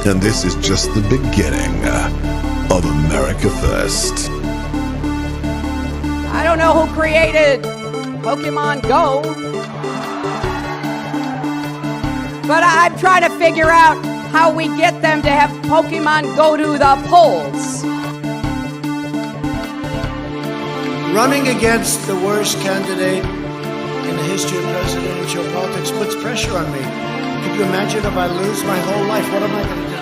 And this is just the beginning of America First. I don't know who created Pokemon Go, but I'm trying to figure out how we get them to have Pokemon go to the polls. Running against the worst candidate in the history of presidential politics puts pressure on me. Can you imagine if I lose my whole life? What am I going to do?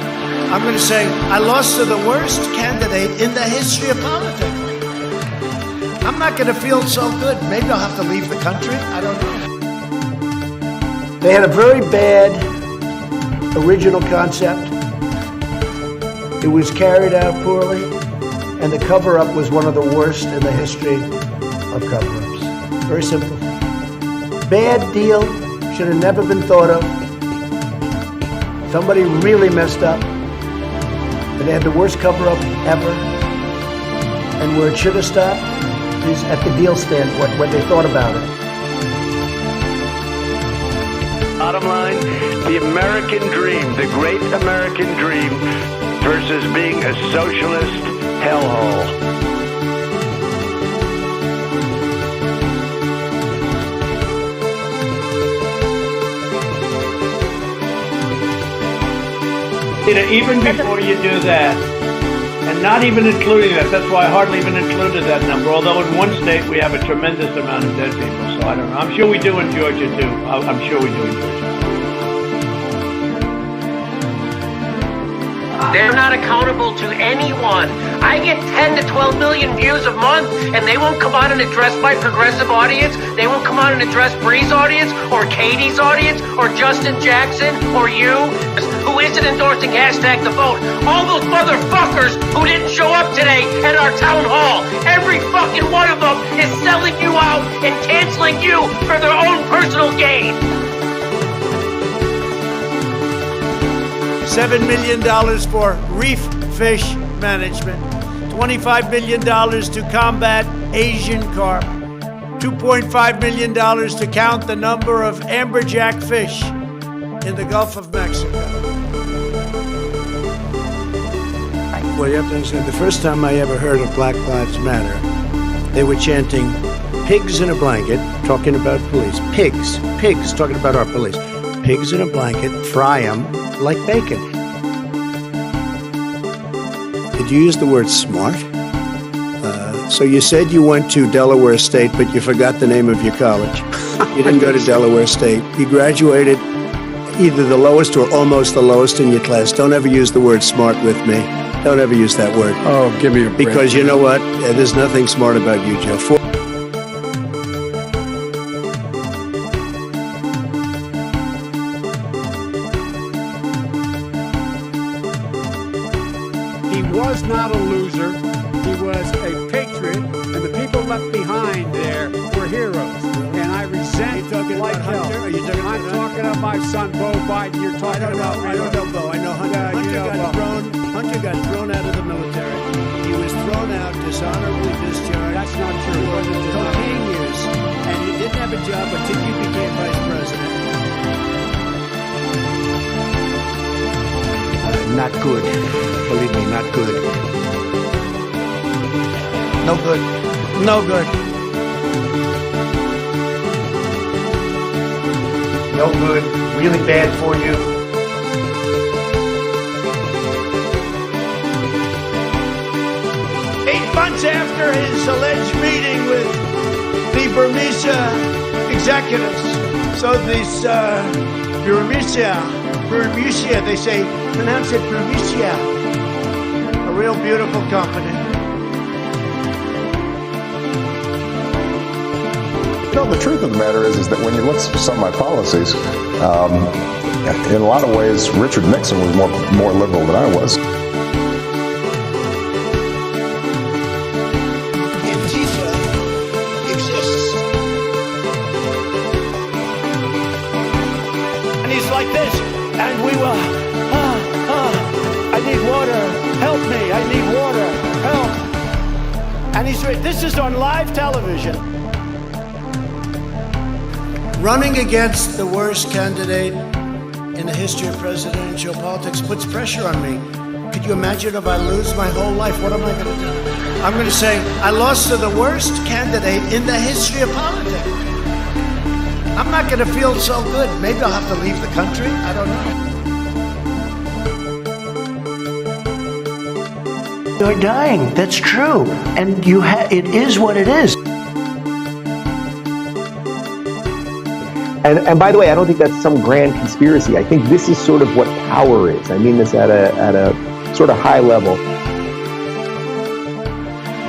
I'm going to say, I lost to the worst candidate in the history of politics. I'm not going to feel so good. Maybe I'll have to leave the country. I don't know. They had a very bad original concept. It was carried out poorly, and the cover-up was one of the worst in the history of cover-ups. Very simple. Bad deal, should have never been thought of. Somebody really messed up, and they had the worst cover-up ever. And where it should have stopped is at the deal stand, what they thought about it. Bottom line, the American dream, the great American dream versus being a socialist hellhole. Even before you do that, and not even including that, that's why I hardly even included that number, although in one state we have a tremendous amount of dead people, so I don't know. I'm sure we do in Georgia too. I'm sure we do in Georgia. They're not accountable to anyone. I get 10 to 12 million views a month, and they won't come out and address my progressive audience. They won't come out and address Bree's audience, or Katie's audience, or Justin Jackson, or you, who isn't endorsing #the vote. All those motherfuckers who didn't show up today at our town hall, every fucking one of them is selling you out and canceling you for their own personal gain. $7 million for reef fish management, $25 million to combat Asian carp, $2.5 million to count the number of amberjack fish in the Gulf of Mexico. Well, you have to understand, the first time I ever heard of Black Lives Matter, they were chanting, pigs in a blanket, talking about police. Pigs, talking about our police. Pigs in a blanket, fry them like bacon. Did you use the word smart? So you said you went to Delaware State, but you forgot the name of your college. You didn't go to Delaware State. You graduated either the lowest or almost the lowest in your class. Don't ever use the word smart with me. Don't ever use that word. Oh, give me a break. Because you know what? There's nothing smart about you, Joe. He was not a loser. He was a patriot, and the people left behind there were heroes. And I resent like hell. I'm talking about my son, Bo Biden. You're talking about me. I don't know, Bo. I know Hunter. Hunter got thrown out of the military. He was thrown out, dishonorably discharged. That's not true. Cocaine use, and he didn't have a job until you became vice president. Not good. Believe me, not good. No good. No good. No good. Really bad for you. 8 months after his alleged meeting with the Burmese executives, so this Burmese, they say, pronounce it Burmese, a real beautiful company. No, the truth of the matter is that when you look at some of my policies, in a lot of ways, Richard Nixon was more liberal than I was. Antifa exists. And he's like this, and we will, I need water, help me, I need water, help. And this is on live television. Running against the worst candidate in the history of presidential politics puts pressure on me. Could you imagine if I lose my whole life? What am I going to do? I'm going to say, I lost to the worst candidate in the history of politics. I'm not going to feel so good. Maybe I'll have to leave the country. I don't know. You're dying. That's true. And it is what it is. And by the way, I don't think that's some grand conspiracy. I think this is sort of what power is. I mean this at a sort of high level.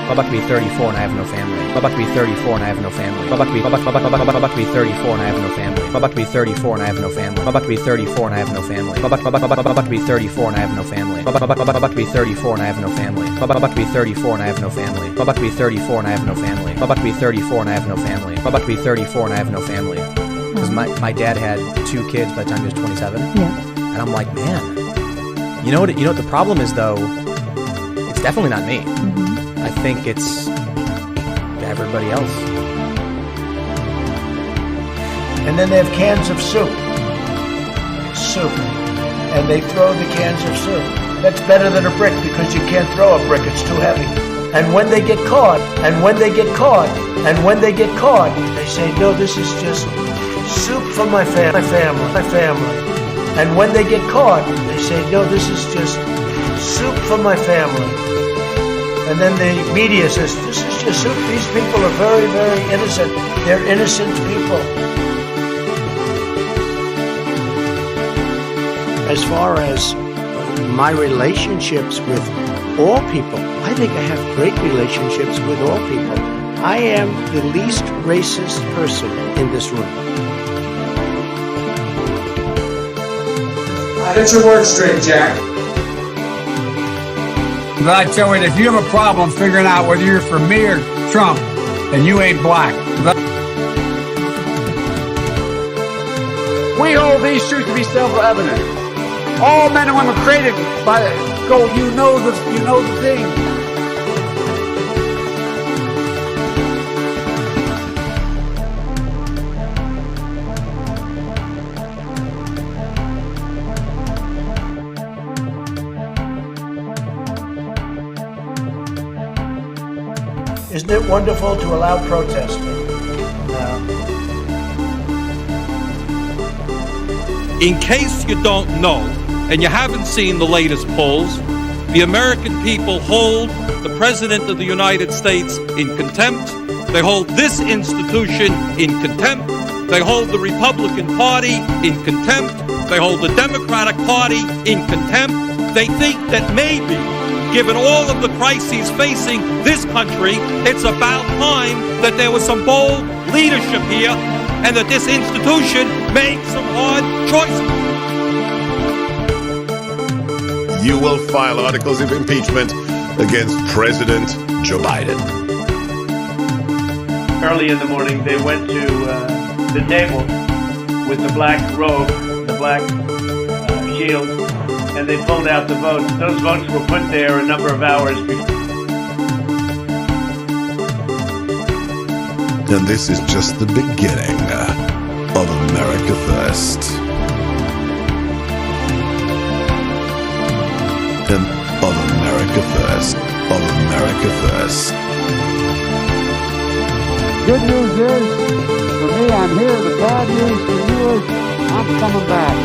I'm about to be 34 and I have no family. I'm about to be 34 and I have no family. I'm about to be 34 and I have no family. I'm about to be 34 and I have no family. I'm about to be 34 and I have no family. I'm about to be 34 and I have no family. I'm about to be 34 and I have no family. I'm about to be 34 and I have no family. I'm about to be 34 and I have no family. I'm about to be 34 and I have no family. I'm about to be 34 and I have no family. Because my dad had 2 kids by the time he was 27. Yeah. And I'm like, man, you know what the problem is though? It's definitely not me. I think it's everybody else. And then they have cans of soup. And they throw the cans of soup. That's better than a brick because you can't throw a brick, it's too heavy. And when they get caught, they say, no, this is just soup for my family. And when they get caught, they say, no, this is just soup for my family. And then the media says, this is just soup. These people are very, very innocent. They're innocent people. As far as my relationships with all people, I think I have great relationships with all people. I am the least racist person in this room. Get your words straight, Jack. But I tell you, if you have a problem figuring out whether you're for me or Trump, then you ain't black. We hold these truths to be self-evident. All men and women created by go. You know the thing. Isn't it wonderful to allow protesting? In case you don't know, and you haven't seen the latest polls, the American people hold the President of the United States in contempt. They hold this institution in contempt. They hold the Republican Party in contempt. They hold the Democratic Party in contempt. They think that maybe, given all of the crises facing this country, it's about time that there was some bold leadership here and that this institution made some hard choices. You will file articles of impeachment against President Joe Biden. Early in the morning, they went to the table with the black robe, the black shield, and they pulled out the votes. Those votes were put there a number of hours before. And this is just the beginning of America First. And of America First. Of America First. Good news is, for me, I'm here. The bad news for you is, I'm coming back.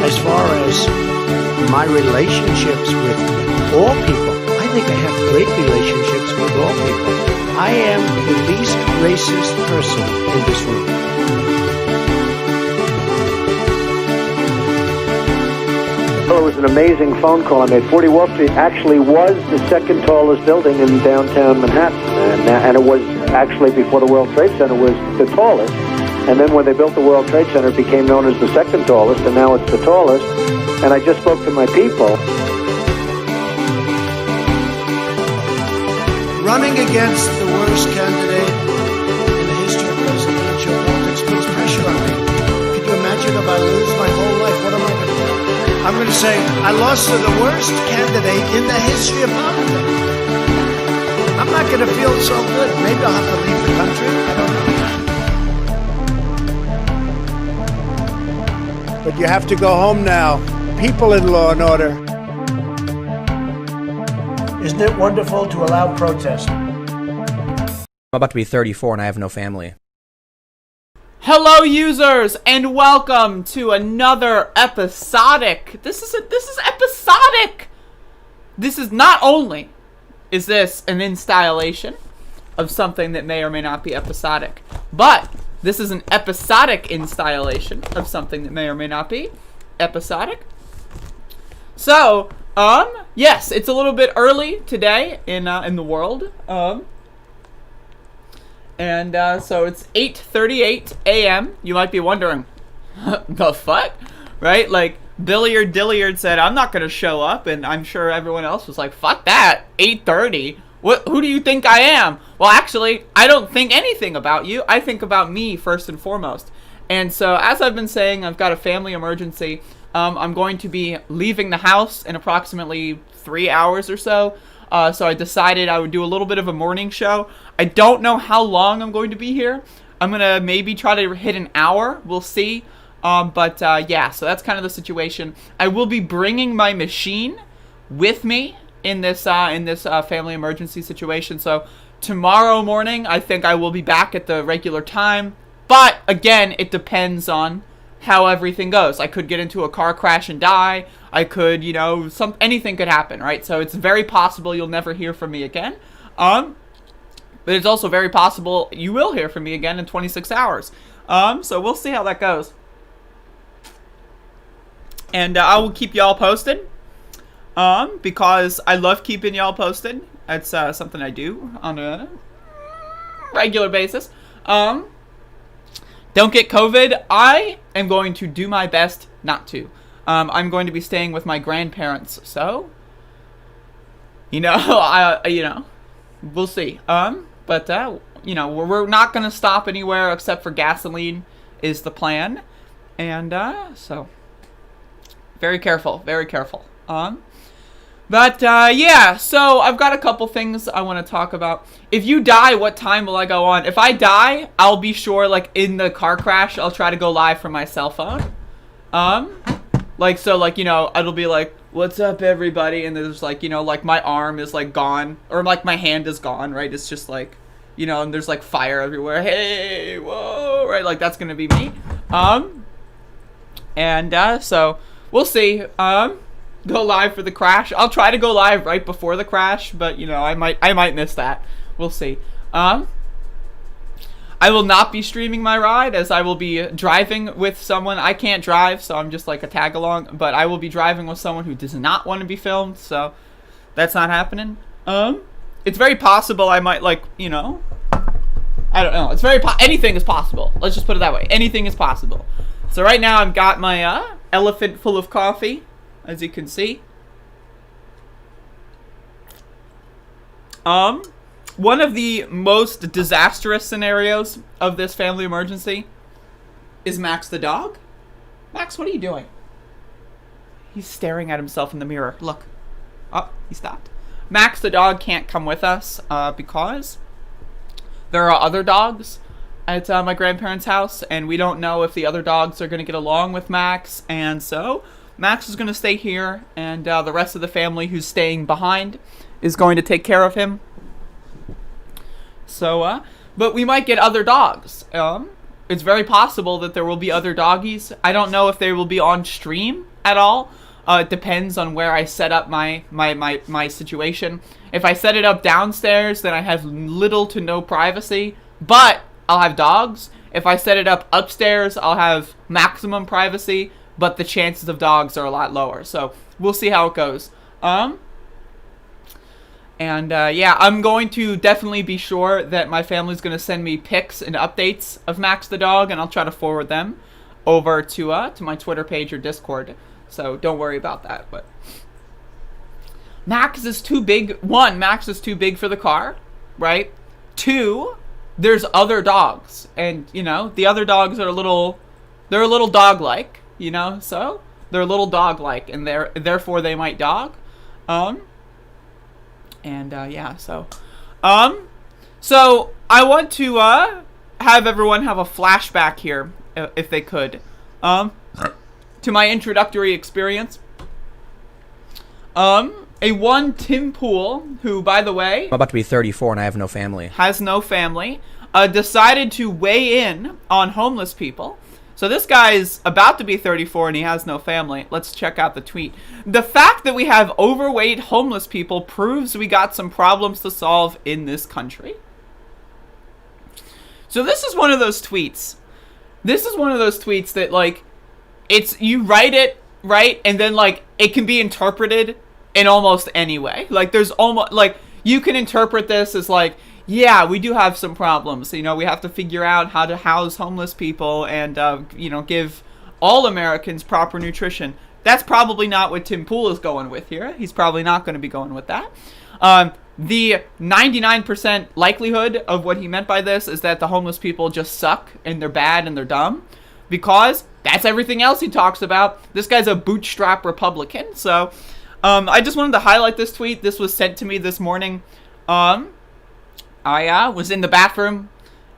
As far as my relationships with all people, I think I have great relationships with all people. I am the least racist person in this room. Well, it was an amazing phone call I made. 40 Wall Street actually was the second tallest building in downtown Manhattan. And it was actually, before the World Trade Center, was the tallest. And then when they built the World Trade Center, it became known as the second tallest, and now it's the tallest. And I just spoke to my people. Running against the worst candidate in the history of presidential politics puts pressure on me. Could you imagine if I lose my whole life? What am I going to do? I'm going to say, I lost to the worst candidate in the history of politics. I'm not going to feel so good. Maybe I'll have to leave the country. I don't know. You have to go home now. People in Law and Order. Isn't it wonderful to allow protest? I'm about to be 34 and I have no family. Hello, users, and welcome to another episodic. This is episodic. This is not only is this an installation of something that may or may not be episodic, but this is an episodic installation of something that may or may not be episodic. So, yes, it's a little bit early today in the world. So it's 8:38 a.m. You might be wondering, the fuck? Right? Like, Billiard Dilliard said, I'm not going to show up, and I'm sure everyone else was like, fuck that, 8:30? Who do you think I am? Well, actually, I don't think anything about you. I think about me first and foremost. And so, as I've been saying, I've got a family emergency. I'm going to be leaving the house in approximately 3 hours or so. So I decided I would do a little bit of a morning show. I don't know how long I'm going to be here. I'm going to maybe try to hit an hour. We'll see. Yeah, so that's kind of the situation. I will be bringing my machine with me in this family emergency situation. So tomorrow morning, I think I will be back at the regular time. But again, it depends on how everything goes. I could get into a car crash and die. I could, anything could happen, right? So it's very possible you'll never hear from me again. But it's also very possible you will hear from me again in 26 hours. So we'll see how that goes. And I will keep y'all posted. Because I love keeping y'all posted. That's something I do on a regular basis. Don't get COVID. I am going to do my best not to. I'm going to be staying with my grandparents, so we'll see. We're not gonna stop anywhere except for gasoline is the plan, and so very careful, very careful. Yeah, so I've got a couple things I want to talk about. If you die, what time will I go on? If I die, I'll be sure, like, in the car crash, I'll try to go live from my cell phone. It'll be like, what's up, everybody? And there's, like my arm is, like, gone. Or, like, my hand is gone, right? It's just, like, and there's, like, fire everywhere. Hey, whoa, right? Like, that's gonna be me. So, we'll see. Go live for the crash. I'll try to go live right before the crash, but I might miss that. We'll see. I will not be streaming my ride, as I will be driving with someone. I can't drive, so I'm just like a tag along, but I will be driving with someone who does not want to be filmed, so that's not happening. It's very possible I might, I don't know. It's anything is possible. Let's just put it that way. Anything is possible. So right now I've got my elephant full of coffee, as you can see. One of the most disastrous scenarios of this family emergency is Max the dog. Max, what are you doing? He's staring at himself in the mirror. Look. Oh, he stopped. Max the dog can't come with us because there are other dogs at my grandparents' house, and we don't know if the other dogs are going to get along with Max, and so Max is going to stay here, and the rest of the family who's staying behind is going to take care of him. So, but we might get other dogs. It's very possible that there will be other doggies. I don't know if they will be on stream at all. It depends on where I set up my situation. If I set it up downstairs, then I have little to no privacy, but I'll have dogs. If I set it up upstairs, I'll have maximum privacy, but the chances of dogs are a lot lower. So we'll see how it goes. Yeah, I'm going to definitely be sure that my family's going to send me pics and updates of Max the dog, and I'll try to forward them over to my Twitter page or Discord. So don't worry about that. But Max is too big. One, Max is too big for the car, right? Two, there's other dogs, and the other dogs are they're a little dog-like, so they're a little dog-like, and therefore they might dog. Yeah, so I want to have everyone have a flashback here, if they could. to my introductory experience. A one Tim Pool, who, by the way, I'm about to be 34 and I have no family. Has no family, decided to weigh in on homeless people. So this guy's about to be 34 and he has no family. Let's check out the tweet. The fact that we have overweight homeless people proves we got some problems to solve in this country. So this is one of those tweets. This is one of those tweets that, like, it's, you write it, right? And then, like, it can be interpreted in almost any way. Like, there's almost, like, you can interpret this as, like, yeah, we do have some problems. You know, we have to figure out how to house homeless people and, you know, give all Americans proper nutrition. That's probably not what Tim Pool is going with here. He's probably not going to be going with that. The 99% likelihood of what he meant by this is that the homeless people just suck and they're bad and they're dumb, because that's everything else he talks about. This guy's a bootstrap Republican. So I just wanted to highlight this tweet. This was sent to me this morning. I was in the bathroom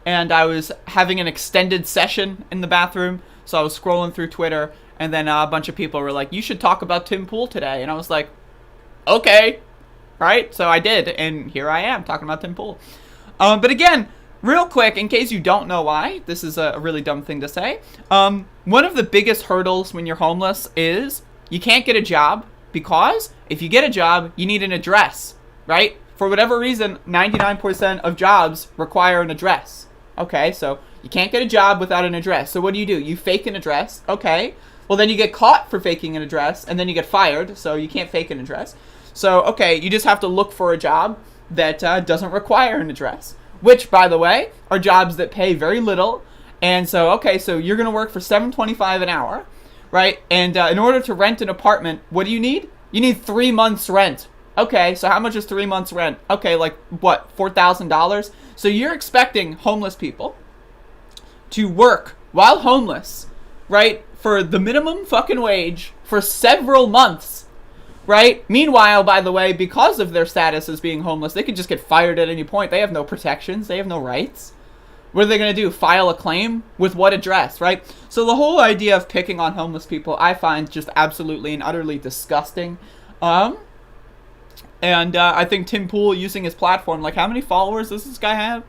and I was having an extended session in the bathroom. So I was scrolling through Twitter and then a bunch of people were like, you should talk about Tim Pool today. And I was like, okay. Right? So I did. And here I am talking about Tim Pool. But again, real quick, in case you don't know why, this is a really dumb thing to say. One of the biggest hurdles when you're homeless is you can't get a job, because if you get a job, you need an address, right? For whatever reason, 99% of jobs require an address. Okay, so you can't get a job without an address. So what do? You fake an address. Okay, well then you get caught for faking an address, and then you get fired, so you can't fake an address. So, okay, you just have to look for a job that doesn't require an address, which, by the way, are jobs that pay very little. And so, okay, so you're going to work for $7.25 an hour, right? And in order to rent an apartment, what do you need? You need 3 months rent. Okay, so how much is 3 months rent? Okay, like, what, $4,000? So you're expecting homeless people to work while homeless, right, for the minimum fucking wage for several months, right? Meanwhile, by the way, because of their status as being homeless, they could just get fired at any point. They have no protections. They have no rights. What are they going to do? File a claim? With what address, right? So the whole idea of picking on homeless people, I find just absolutely and utterly disgusting. And I think Tim Pool, using his platform, like, how many followers does this guy have?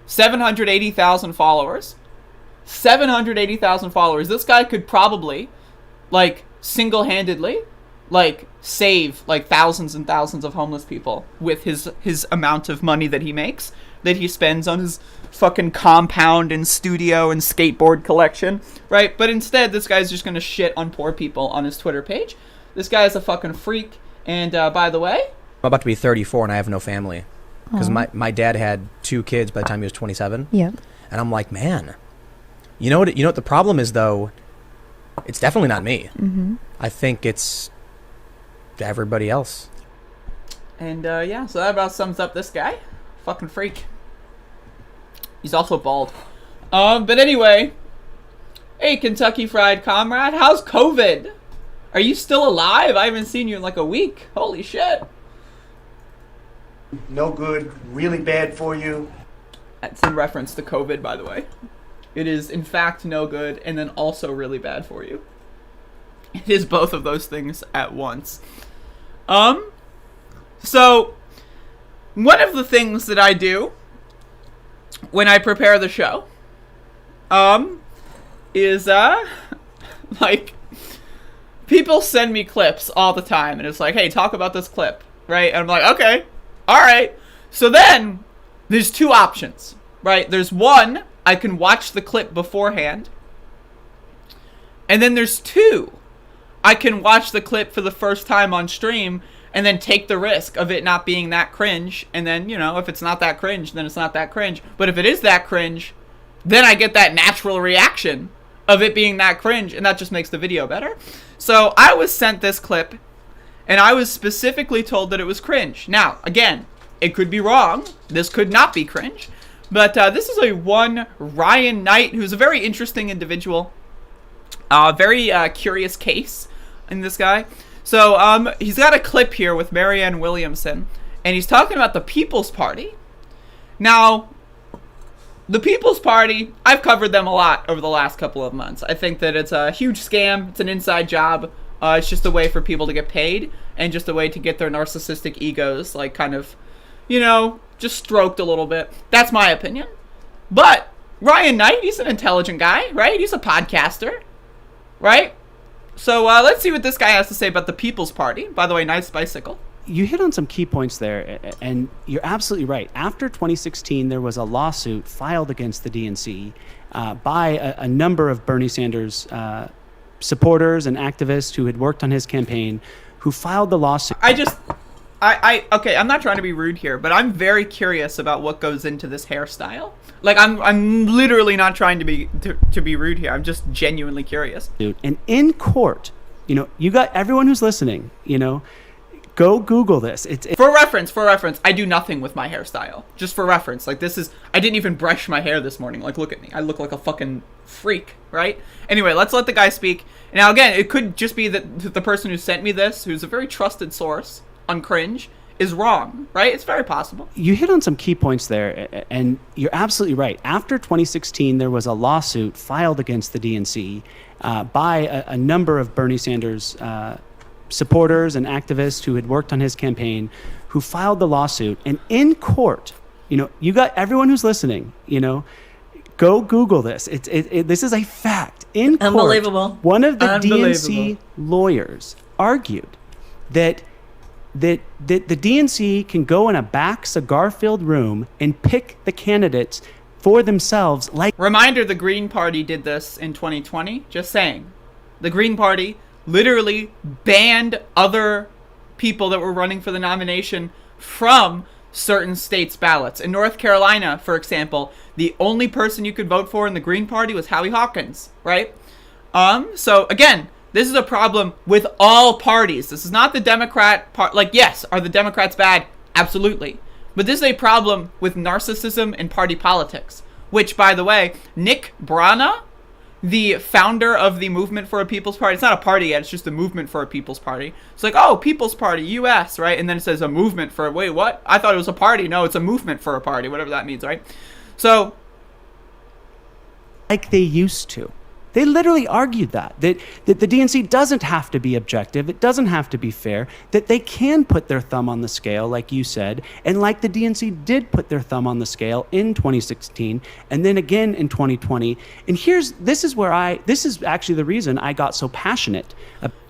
780,000 followers. 780,000 followers. This guy could probably, like, single-handedly, like, save, like, thousands and thousands of homeless people with his amount of money that he makes, that he spends on his fucking compound and studio and skateboard collection, right? But instead, this guy's just gonna shit on poor people on his Twitter page. This guy is a fucking freak. And by the way, I'm about to be 34 and I have no family, because my dad had 2 kids by the time he was 27. Yeah. And I'm like, man, you know what the problem is, though? It's definitely not me. Mm-hmm. I think it's everybody else. And yeah, so that about sums up this guy. Fucking freak. He's also bald. But anyway, hey, Kentucky Fried Comrade, how's COVID? Are you still alive? I haven't seen you in like a week. Holy shit. No good, really bad for you. That's in reference to COVID, by the way. It is, in fact, no good, and then also really bad for you. It is both of those things at once. So, one of the things that I do when I prepare the show, is, like, people send me clips all the time, and it's like, hey, talk about this clip, right? And I'm like, okay, all right. So then, there's 2 options, right? There's one, I can watch the clip beforehand. And then there's 2, I can watch the clip for the first time on stream and then take the risk of it not being that cringe. And then, you know, if it's not that cringe, then it's not that cringe. But if it is that cringe, then I get that natural reaction of it being that cringe, and that just makes the video better. So I was sent this clip, and I was specifically told that it was cringe. Now, again, it could be wrong. This could not be cringe. But this is a one Ryan Knight, who's a very interesting individual. Very curious case in this guy. So he's got a clip here with Marianne Williamson, and he's talking about the People's Party. Now, the People's Party, I've covered them a lot over the last couple of months. I think that it's a huge scam. It's an inside job. It's just a way for people to get paid and just a way to get their narcissistic egos, like, kind of, you know, just stroked a little bit. That's my opinion. But Ryan Knight, he's an intelligent guy, right? He's a podcaster, right? So let's see what this guy has to say about the People's Party. By the way, nice bicycle. You hit on some key points there, and you're absolutely right. After 2016, there was a lawsuit filed against the DNC by a number of Bernie Sanders supporters and activists who had worked on his campaign, who filed the lawsuit. Okay, I'm not trying to be rude here, but I'm very curious about what goes into this hairstyle. Like, I'm literally not trying to be rude here. I'm just genuinely curious. And in court, you know, you got everyone who's listening, you know, go Google this. It's for reference, I do nothing with my hairstyle. Just for reference. Like, I didn't even brush my hair this morning. Like, look at me. I look like a fucking freak, right? Anyway, let's let the guy speak. Now, again, it could just be that the person who sent me this, who's a very trusted source on Cringe, is wrong, right? It's very possible. You hit on some key points there, and you're absolutely right. After 2016, there was a lawsuit filed against the DNC by a number of Bernie Sanders supporters and activists who had worked on his campaign, who filed the lawsuit. And in court, you know, you got everyone who's listening, you know, go Google this. This is a fact. In court, Unbelievable. One of the DNC lawyers argued that the DNC can go in a back cigar-filled room and pick the candidates for themselves. Like, reminder, the Green Party did this in 2020. Just saying. The Green Party literally banned other people that were running for the nomination from certain states' ballots. In North Carolina, for example, the only person you could vote for in the Green Party was Howie Hawkins, right? So again, this is a problem with all parties. This is not the Democrat part. Like, yes, are the Democrats bad? Absolutely. But this is a problem with narcissism and party politics, which, by the way, Nick Brana, the founder of the Movement for a People's Party, it's not a party yet, it's just a Movement for a People's Party. It's like, oh, People's Party, U.S., right? And then it says a movement for, wait, what? I thought it was a party. No, it's a movement for a party, whatever that means, right? So, like they used to. They literally argued that the DNC doesn't have to be objective, it doesn't have to be fair, that they can put their thumb on the scale, like you said, and like the DNC did put their thumb on the scale in 2016, and then again in 2020. And this is actually the reason I got so passionate.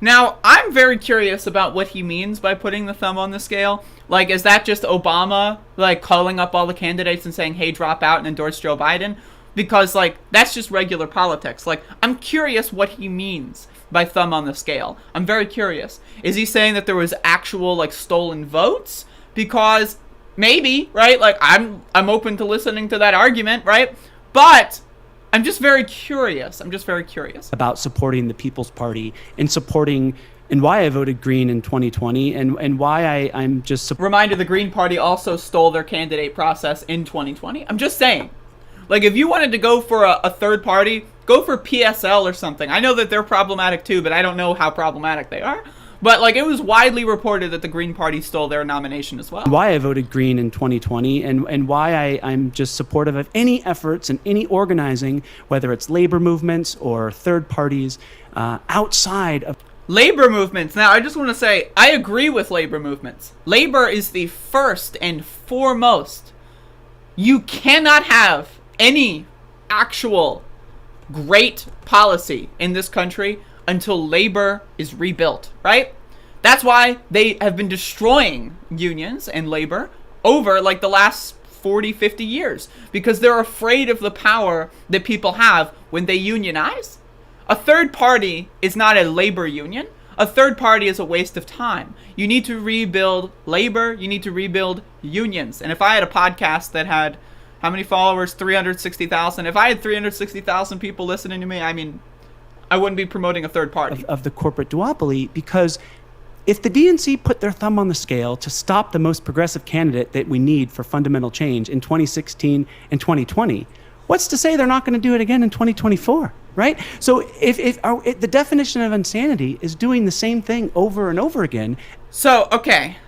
Now, I'm very curious about what he means by putting the thumb on the scale. Like, is that just Obama, like, calling up all the candidates and saying, hey, drop out and endorse Joe Biden? Because, like, that's just regular politics. Like, I'm curious what he means by thumb on the scale. I'm very curious. Is he saying that there was actual, like, stolen votes? Because maybe, right? Like, I'm open to listening to that argument, right? But I'm just very curious. About supporting the People's Party and supporting, and why I voted Green in 2020, and why I'm just... Reminder, the Green Party also stole their candidate process in 2020. I'm just saying. Like, if you wanted to go for a third party, go for PSL or something. I know that they're problematic too, but I don't know how problematic they are. But, like, it was widely reported that the Green Party stole their nomination as well. Why I voted Green in 2020, and why I'm just supportive of any efforts and any organizing, whether it's labor movements or third parties outside of... Labor movements. Now, I just want to say, I agree with labor movements. Labor is the first and foremost. You cannot have any actual great policy in this country until labor is rebuilt, right? That's why they have been destroying unions and labor over, like, the last 40, 50 years, because they're afraid of the power that people have when they unionize. A third party is not a labor union. A third party is a waste of time. You need to rebuild labor. You need to rebuild unions. And if I had a podcast that had, how many followers? 360,000. If I had 360,000 people listening to me, I mean, I wouldn't be promoting a third party. Of the corporate duopoly, because if the DNC put their thumb on the scale to stop the most progressive candidate that we need for fundamental change in 2016 and 2020, what's to say they're not going to do it again in 2024, right? So if the definition of insanity is doing the same thing over and over again. So, okay.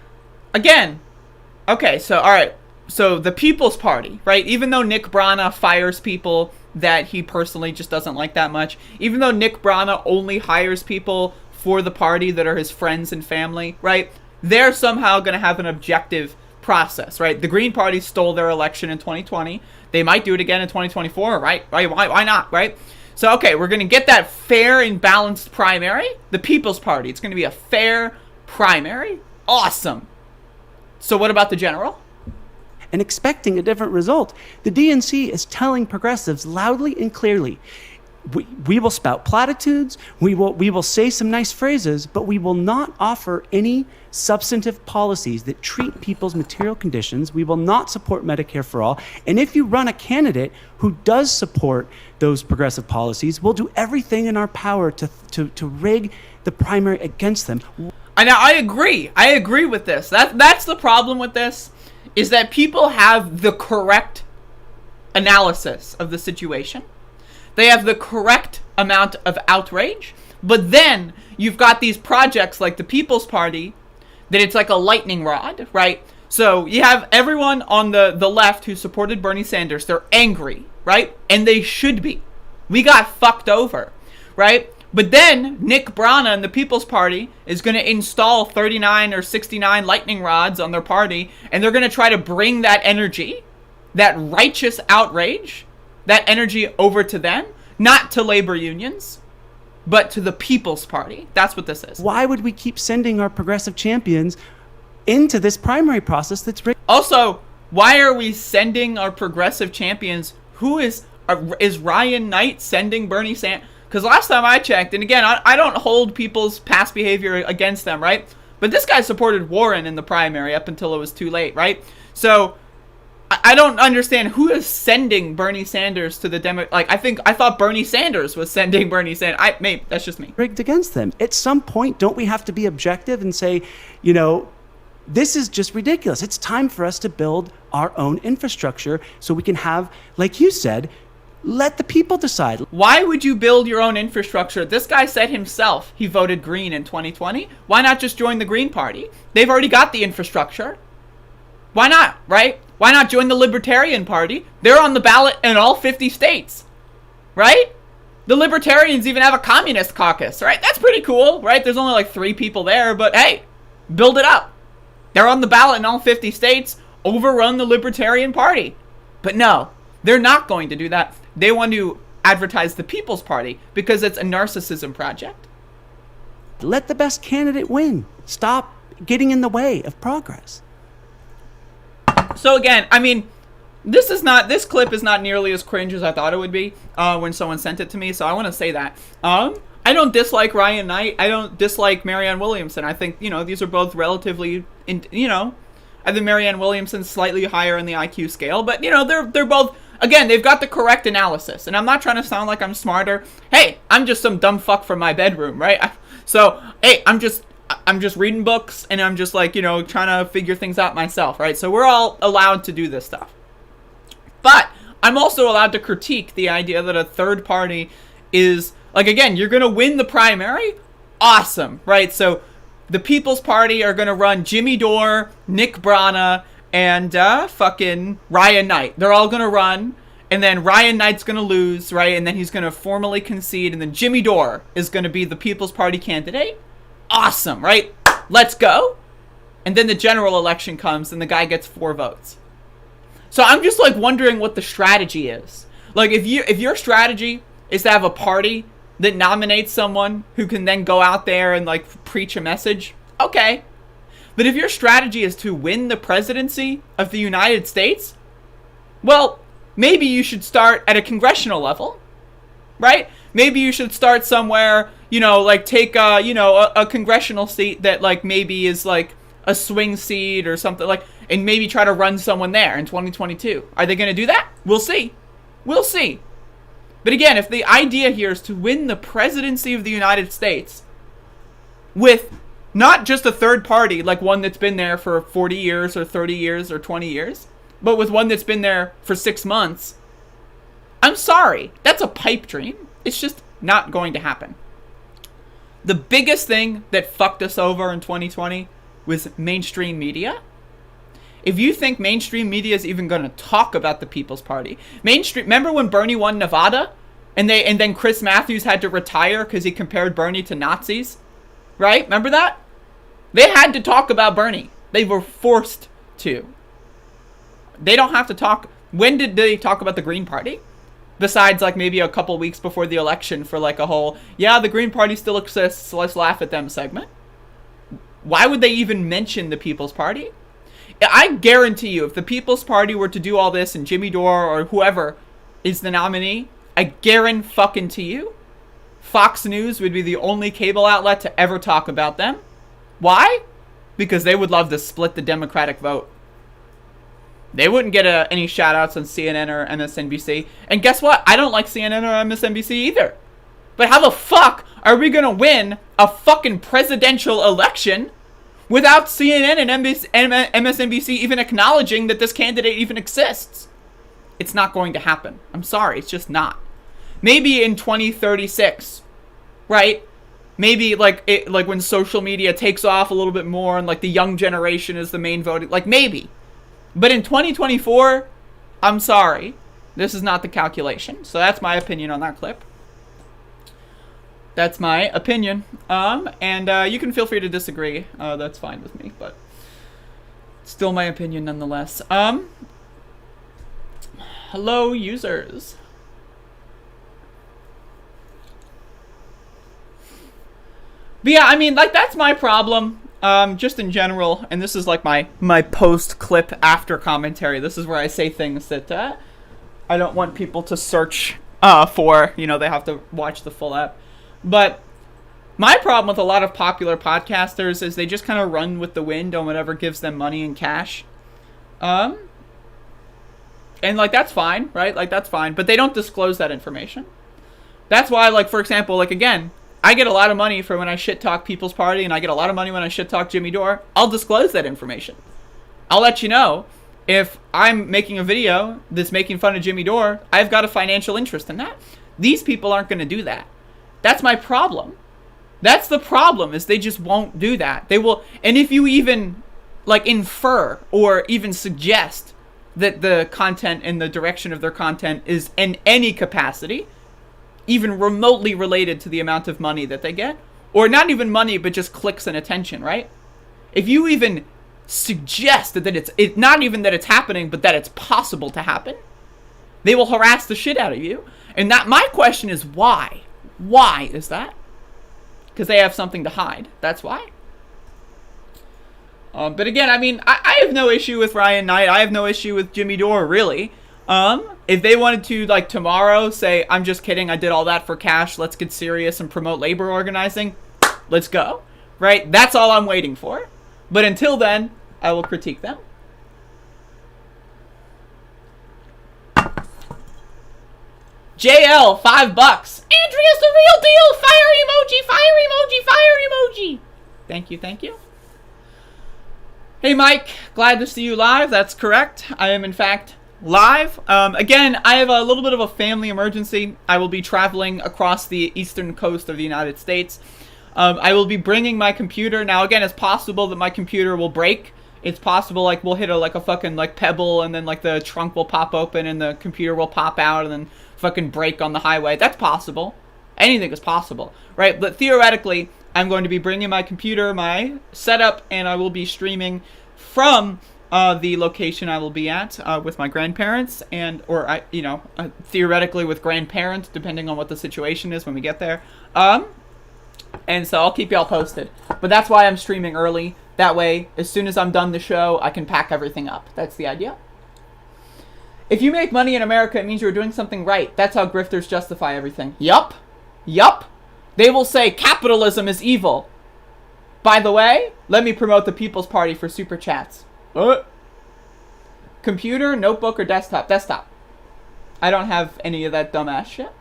Again. Okay, so, all right. so the People's Party, right? Even though Nick Brana fires people that he personally just doesn't like that much, even though Nick Brana only hires people for the party that are his friends and family, right? They're somehow going to have an objective process, right? The Green Party stole their election in 2020. They might do it again in 2024, right? Why not, right? So, okay, we're going to get that fair and balanced primary. The People's Party, it's going to be a fair primary. Awesome. So what about the general? And expecting a different result. The DNC is telling progressives loudly and clearly, we will spout platitudes, we will say some nice phrases, but we will not offer any substantive policies that treat people's material conditions. We will not support Medicare for all. And if you run a candidate who does support those progressive policies, we'll do everything in our power to rig the primary against them. I agree. I agree with this. That's the problem with this, is that people have the correct analysis of the situation. They have the correct amount of outrage, but then you've got these projects like the People's Party that it's like a lightning rod, right? So you have everyone on the left who supported Bernie Sanders. They're angry, right? And they should be. We got fucked over, right? But then Nick Brana and the People's Party is going to install 39 or 69 lightning rods on their party, and they're going to try to bring that energy, that righteous outrage, that energy over to them, not to labor unions, but to the People's Party. That's what this is. Why would we keep sending our progressive champions into this primary process that's rigged? Also, why are we sending our progressive champions? Who is Ryan Knight sending Bernie Sanders? Because last time I checked, and again, I don't hold people's past behavior against them, right? But this guy supported Warren in the primary up until it was too late, right? So I don't understand who is sending Bernie Sanders to the I thought Bernie Sanders was sending Bernie Sanders. Maybe that's just me. Rigged against them. At some point, don't we have to be objective and say, this is just ridiculous. It's time for us to build our own infrastructure so we can have, like you said, let the people decide. Why would you build your own infrastructure? This guy said himself he voted Green in 2020. Why not just join the Green Party? They've already got the infrastructure. Why not, right? Why not join the Libertarian Party? They're on the ballot in all 50 states, right? The Libertarians even have a communist caucus, right? That's pretty cool, right? There's only like 3 people there, but hey, build it up. They're on the ballot in all 50 states. Overrun the Libertarian Party. But no, they're not going to do that. They want to advertise the People's Party because it's a narcissism project. Let the best candidate win. Stop getting in the way of progress. So again, I mean, this clip is not nearly as cringe as I thought it would be when someone sent it to me, so I want to say that. I don't dislike Ryan Knight. I don't dislike Marianne Williamson. I think, these are both relatively, I think Marianne Williamson's slightly higher in the IQ scale, but, they're both, again, they've got the correct analysis, and I'm not trying to sound like I'm smarter. Hey, I'm just some dumb fuck from my bedroom, right? So, hey, I'm just reading books, and I'm just trying to figure things out myself, right? So we're all allowed to do this stuff. But I'm also allowed to critique the idea that a third party is, again, you're going to win the primary? Awesome, right? So the People's Party are going to run Jimmy Dore, Nick Brana, and fucking Ryan Knight. They're all going to run, and then Ryan Knight's going to lose, right? And then he's going to formally concede, and then Jimmy Dore is going to be the People's Party candidate. Awesome, right? Let's go. And then the general election comes and the guy gets 4 votes. So I'm just wondering what the strategy is. If your strategy is to have a party that nominates someone who can then go out there and preach a message, okay. But if your strategy is to win the presidency of the United States, well, maybe you should start at a congressional level, right? Maybe you should start somewhere, take a congressional seat that maybe is a swing seat or something and maybe try to run someone there in 2022. Are they going to do that? We'll see. We'll see. But again, if the idea here is to win the presidency of the United States with not just a third party, one that's been there for 40 years or 30 years or 20 years, but with one that's been there for 6 months, I'm sorry. That's a pipe dream. It's just not going to happen. The biggest thing that fucked us over in 2020 was mainstream media. If you think mainstream media is even going to talk about the People's Party, remember when Bernie won Nevada, and then Chris Matthews had to retire because he compared Bernie to Nazis, right? Remember that? They had to talk about Bernie. They were forced to. They don't have to talk. When did they talk about the Green Party? Besides, like, maybe a couple weeks before the election for, like, a whole, yeah, the Green Party still exists, let's laugh at them segment. Why would they even mention the People's Party? I guarantee you, if the People's Party were to do all this and Jimmy Dore or whoever is the nominee, I guarantee you, Fox News would be the only cable outlet to ever talk about them. Why? Because they would love to split the Democratic vote. They wouldn't get any shout-outs on CNN or MSNBC. And guess what? I don't like CNN or MSNBC either. But how the fuck are we going to win a fucking presidential election without CNN and MSNBC even acknowledging that this candidate even exists? It's not going to happen. I'm sorry, it's just not. Maybe in 2036, right? Maybe like when social media takes off a little bit more and like the young generation is the main voting, like maybe. But in 2024, I'm sorry, this is not the calculation. So that's my opinion on that clip. That's my opinion. And you can feel free to disagree. That's fine with me, but still my opinion nonetheless. Hello, users. But yeah, I mean, like, that's my problem, just in general, and this is like my post-clip after commentary. This is where I say things that I don't want people to search for, you know, they have to watch the full app. But my problem with a lot of popular podcasters is they just kind of run with the wind on whatever gives them money and cash. And, like, that's fine, right? Like, that's fine, but they don't disclose that information. That's why, like, for example, like, again, I get a lot of money for when I shit talk People's Party, and I get a lot of money when I shit talk Jimmy Dore. I'll disclose that information. I'll let you know if I'm making a video that's making fun of Jimmy Dore, I've got a financial interest in that. These people aren't going to do that. That's my problem. That's the problem, is they just won't do that. They will, and if you even like infer or even suggest that the content and the direction of their content is in any capacity even remotely related to the amount of money that they get, or not even money, but just clicks and attention, right? If you even suggest that it's not even that it's happening, but that it's possible to happen, they will harass the shit out of you. And that my question is why? Why is that? Because they have something to hide. That's why. But again, I mean, I have no issue with Ryan Knight. I have no issue with Jimmy Dore, really. If they wanted to, like, tomorrow say, I'm just kidding, I did all that for cash, let's get serious and promote labor organizing, let's go, right? That's all I'm waiting for. But until then, I will critique them. JL, $5. Andrea's the real deal! Fire emoji, fire emoji, fire emoji! Thank you, thank you. Hey Mike, glad to see you live. That's correct. I am in fact live. Again, I have a little bit of a family emergency. I will be traveling across the eastern coast of the United States. I will be bringing my computer. Now, again, it's possible that my computer will break. It's possible, like, we'll hit a fucking, like, pebble, and then, like, the trunk will pop open, and the computer will pop out, and then fucking break on the highway. That's possible. Anything is possible, right? But theoretically, I'm going to be bringing my computer, my setup, and I will be streaming from the location I will be at with my grandparents, or theoretically with grandparents, depending on what the situation is when we get there. And so I'll keep y'all posted. But that's why I'm streaming early. That way, as soon as I'm done the show, I can pack everything up. That's the idea. If you make money in America, it means you're doing something right. That's how grifters justify everything. Yup. Yup. They will say capitalism is evil. By the way, let me promote the People's Party for super chats. Computer, notebook, or desktop? Desktop. I don't have any of that dumbass shit.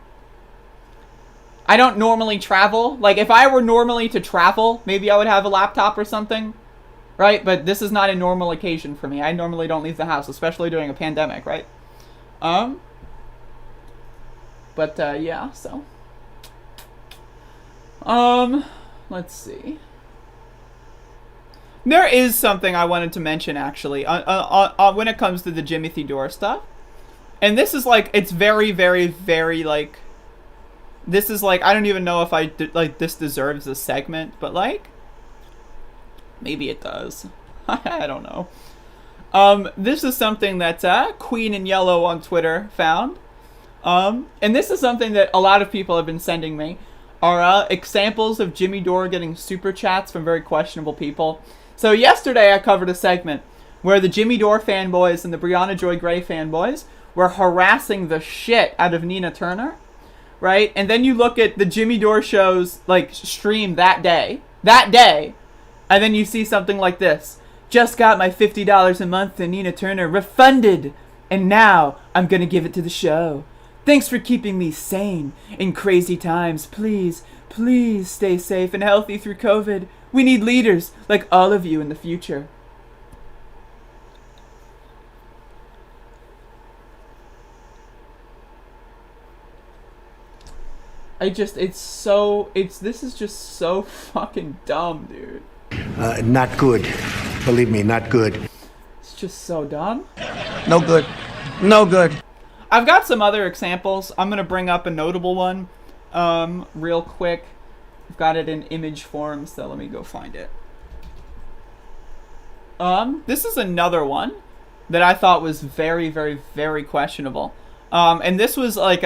I don't normally travel. Like, if I were normally to travel, maybe I would have a laptop or something. Right? But this is not a normal occasion for me. I normally don't leave the house, especially during a pandemic, right? Yeah, so. Let's see. There is something I wanted to mention, actually, when it comes to the Jimmy Dore stuff. And this is, like, it's very, very, very, like... This is, like, I don't even know if this deserves a segment, but, like... Maybe it does. I don't know. This is something that Queen in Yellow on Twitter found. And this is something that a lot of people have been sending me. Are examples of Jimmy Dore getting super chats from very questionable people. So yesterday I covered a segment where the Jimmy Dore fanboys and the Brianna Joy Gray fanboys were harassing the shit out of Nina Turner, right? And then you look at the Jimmy Dore show's like stream that day, and then you see something like this. Just got my $50 a month to Nina Turner refunded, and now I'm gonna give it to the show. Thanks for keeping me sane in crazy times. Please, please stay safe and healthy through COVID. We need leaders like all of you in the future. This is just so fucking dumb, dude. Not good. Believe me, not good. It's just so dumb. No good. No good. I've got some other examples. I'm going to bring up a notable one real quick. I've got it in image form, so let me go find it. This is another one that I thought was very, very, very questionable. And this was like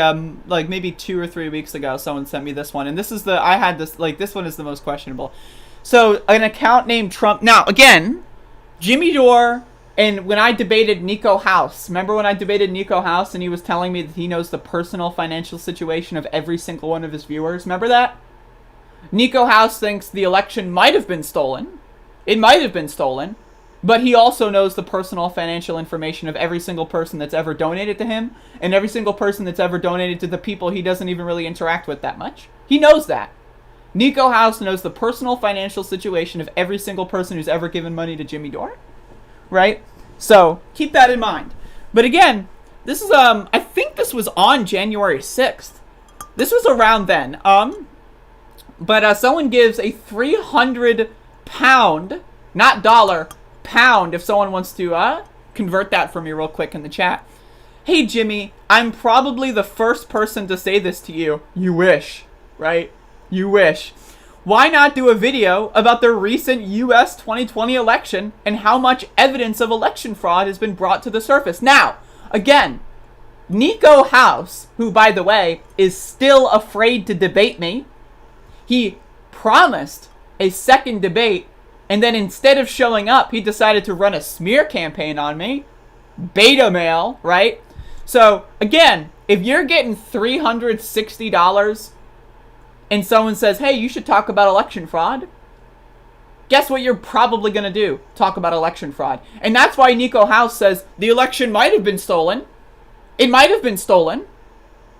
maybe 2 or 3 weeks ago, someone sent me this one. And this is this one is the most questionable. So an account named Trump. Now, again, Jimmy Dore, and when I debated Nico House, remember when I debated Nico House and he was telling me that he knows the personal financial situation of every single one of his viewers? Remember that? Nico House thinks the election might have been stolen. It might have been stolen. But he also knows the personal financial information of every single person that's ever donated to him and every single person that's ever donated to the people he doesn't even really interact with that much. He knows that. Nico House knows the personal financial situation of every single person who's ever given money to Jimmy Dore. Right? So, keep that in mind. But again, this is, I think this was on January 6th. This was around then. But someone gives a £300, not dollar, pound, if someone wants to convert that for me real quick in the chat. Hey Jimmy, I'm probably the first person to say this to you. You wish, right? You wish. Why not do a video about the recent US 2020 election and how much evidence of election fraud has been brought to the surface? Now, again, Nico House, who by the way is still afraid to debate me, he promised a second debate. And then instead of showing up, he decided to run a smear campaign on me. Beta male, right? So, again, if you're getting $360 and someone says, hey, you should talk about election fraud, guess what you're probably going to do? Talk about election fraud. And that's why Nico House says the election might have been stolen. It might have been stolen.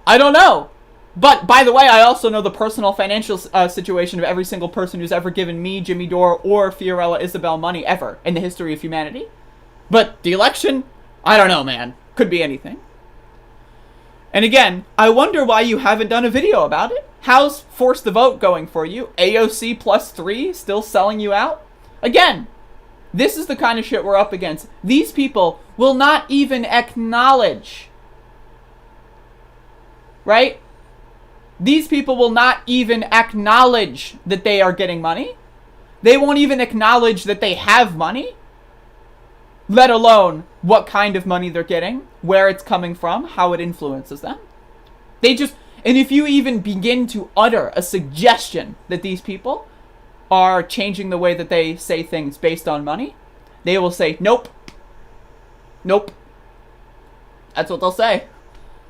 I don't know. But, by the way, I also know the personal financial situation of every single person who's ever given me, Jimmy Dore, or Fiorella Isabel money ever in the history of humanity. But the election? I don't know, man. Could be anything. And again, I wonder why you haven't done a video about it. How's Force the Vote going for you? AOC +3 still selling you out? Again, this is the kind of shit we're up against. These people will not even acknowledge. Right? These people will not even acknowledge that they are getting money. They won't even acknowledge that they have money, let alone what kind of money they're getting, where it's coming from, how it influences them. And if you even begin to utter a suggestion that these people are changing the way that they say things based on money, they will say, nope. Nope. That's what they'll say.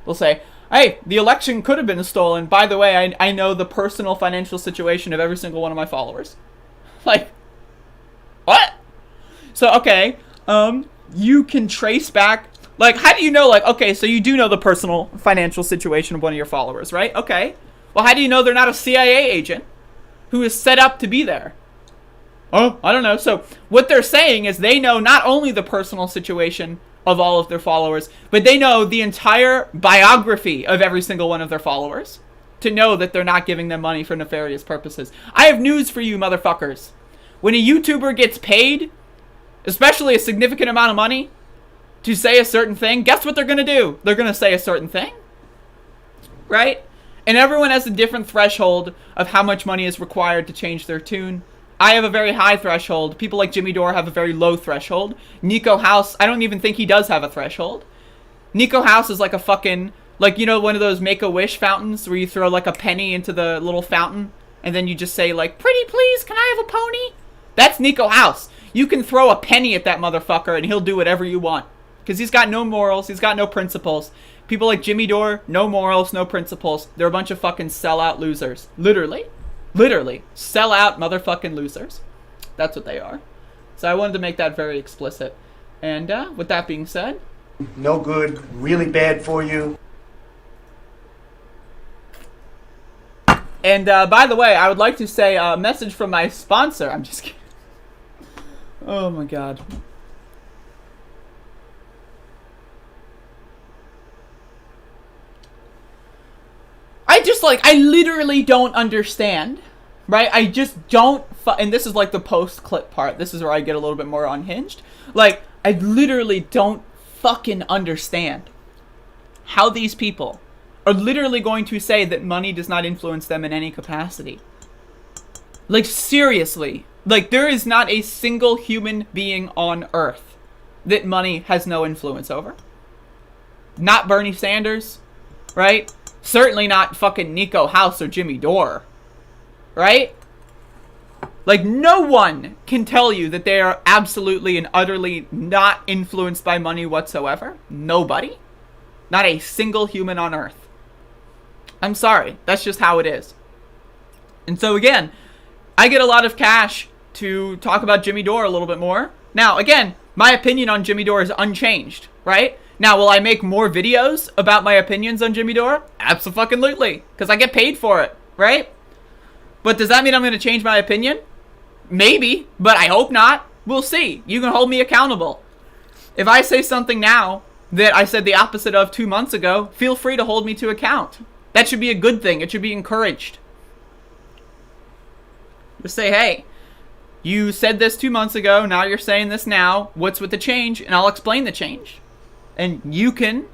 They'll say, hey, the election could have been stolen. By the way, I know the personal financial situation of every single one of my followers. Like, what? So, okay, you can trace back, like, how do you know, like, okay, so you do know the personal financial situation of one of your followers, right? Okay. Well, how do you know they're not a CIA agent who is set up to be there? Oh, I don't know. So, what they're saying is they know not only the personal situation of all of their followers, but they know the entire biography of every single one of their followers to know that they're not giving them money for nefarious purposes. I have news for you, motherfuckers. When a YouTuber gets paid, especially a significant amount of money, to say a certain thing, guess what they're going to do? They're going to say a certain thing. Right? And everyone has a different threshold of how much money is required to change their tune. I have a very high threshold. People like Jimmy Dore have a very low threshold. Nico House, I don't even think he does have a threshold. Nico House is like a fucking, like, you know, one of those Make-A-Wish fountains where you throw like a penny into the little fountain and then you just say like, pretty please, can I have a pony? That's Nico House. You can throw a penny at that motherfucker and he'll do whatever you want. Because he's got no morals, he's got no principles. People like Jimmy Dore, no morals, no principles. They're a bunch of fucking sellout losers. Literally. Literally. Sellout motherfucking losers. That's what they are. So I wanted to make that very explicit. And with that being said... No good, really bad for you. And by the way, I would like to say a message from my sponsor. I'm just kidding. Oh my god. I literally don't understand, right? I just don't, and this is like the post-clip part. This is where I get a little bit more unhinged. Like, I literally don't fucking understand how these people are literally going to say that money does not influence them in any capacity. Like, seriously. Like, there is not a single human being on Earth that money has no influence over. Not Bernie Sanders, right? Certainly not fucking Nico House or Jimmy Dore, right? Like, no one can tell you that they are absolutely and utterly not influenced by money whatsoever. Nobody. Not a single human on Earth. I'm sorry. That's just how it is. And so, again, I get a lot of cash to talk about Jimmy Dore a little bit more. Now, again, my opinion on Jimmy Dore is unchanged, right? Now, will I make more videos about my opinions on Jimmy Dore? Abso-fucking-lutely. Because I get paid for it, right? But does that mean I'm going to change my opinion? Maybe, but I hope not. We'll see. You can hold me accountable. If I say something now that I said the opposite of 2 months ago, feel free to hold me to account. That should be a good thing. It should be encouraged. Just say, hey, you said this 2 months ago, now you're saying this now. What's with the change? And I'll explain the change. And you can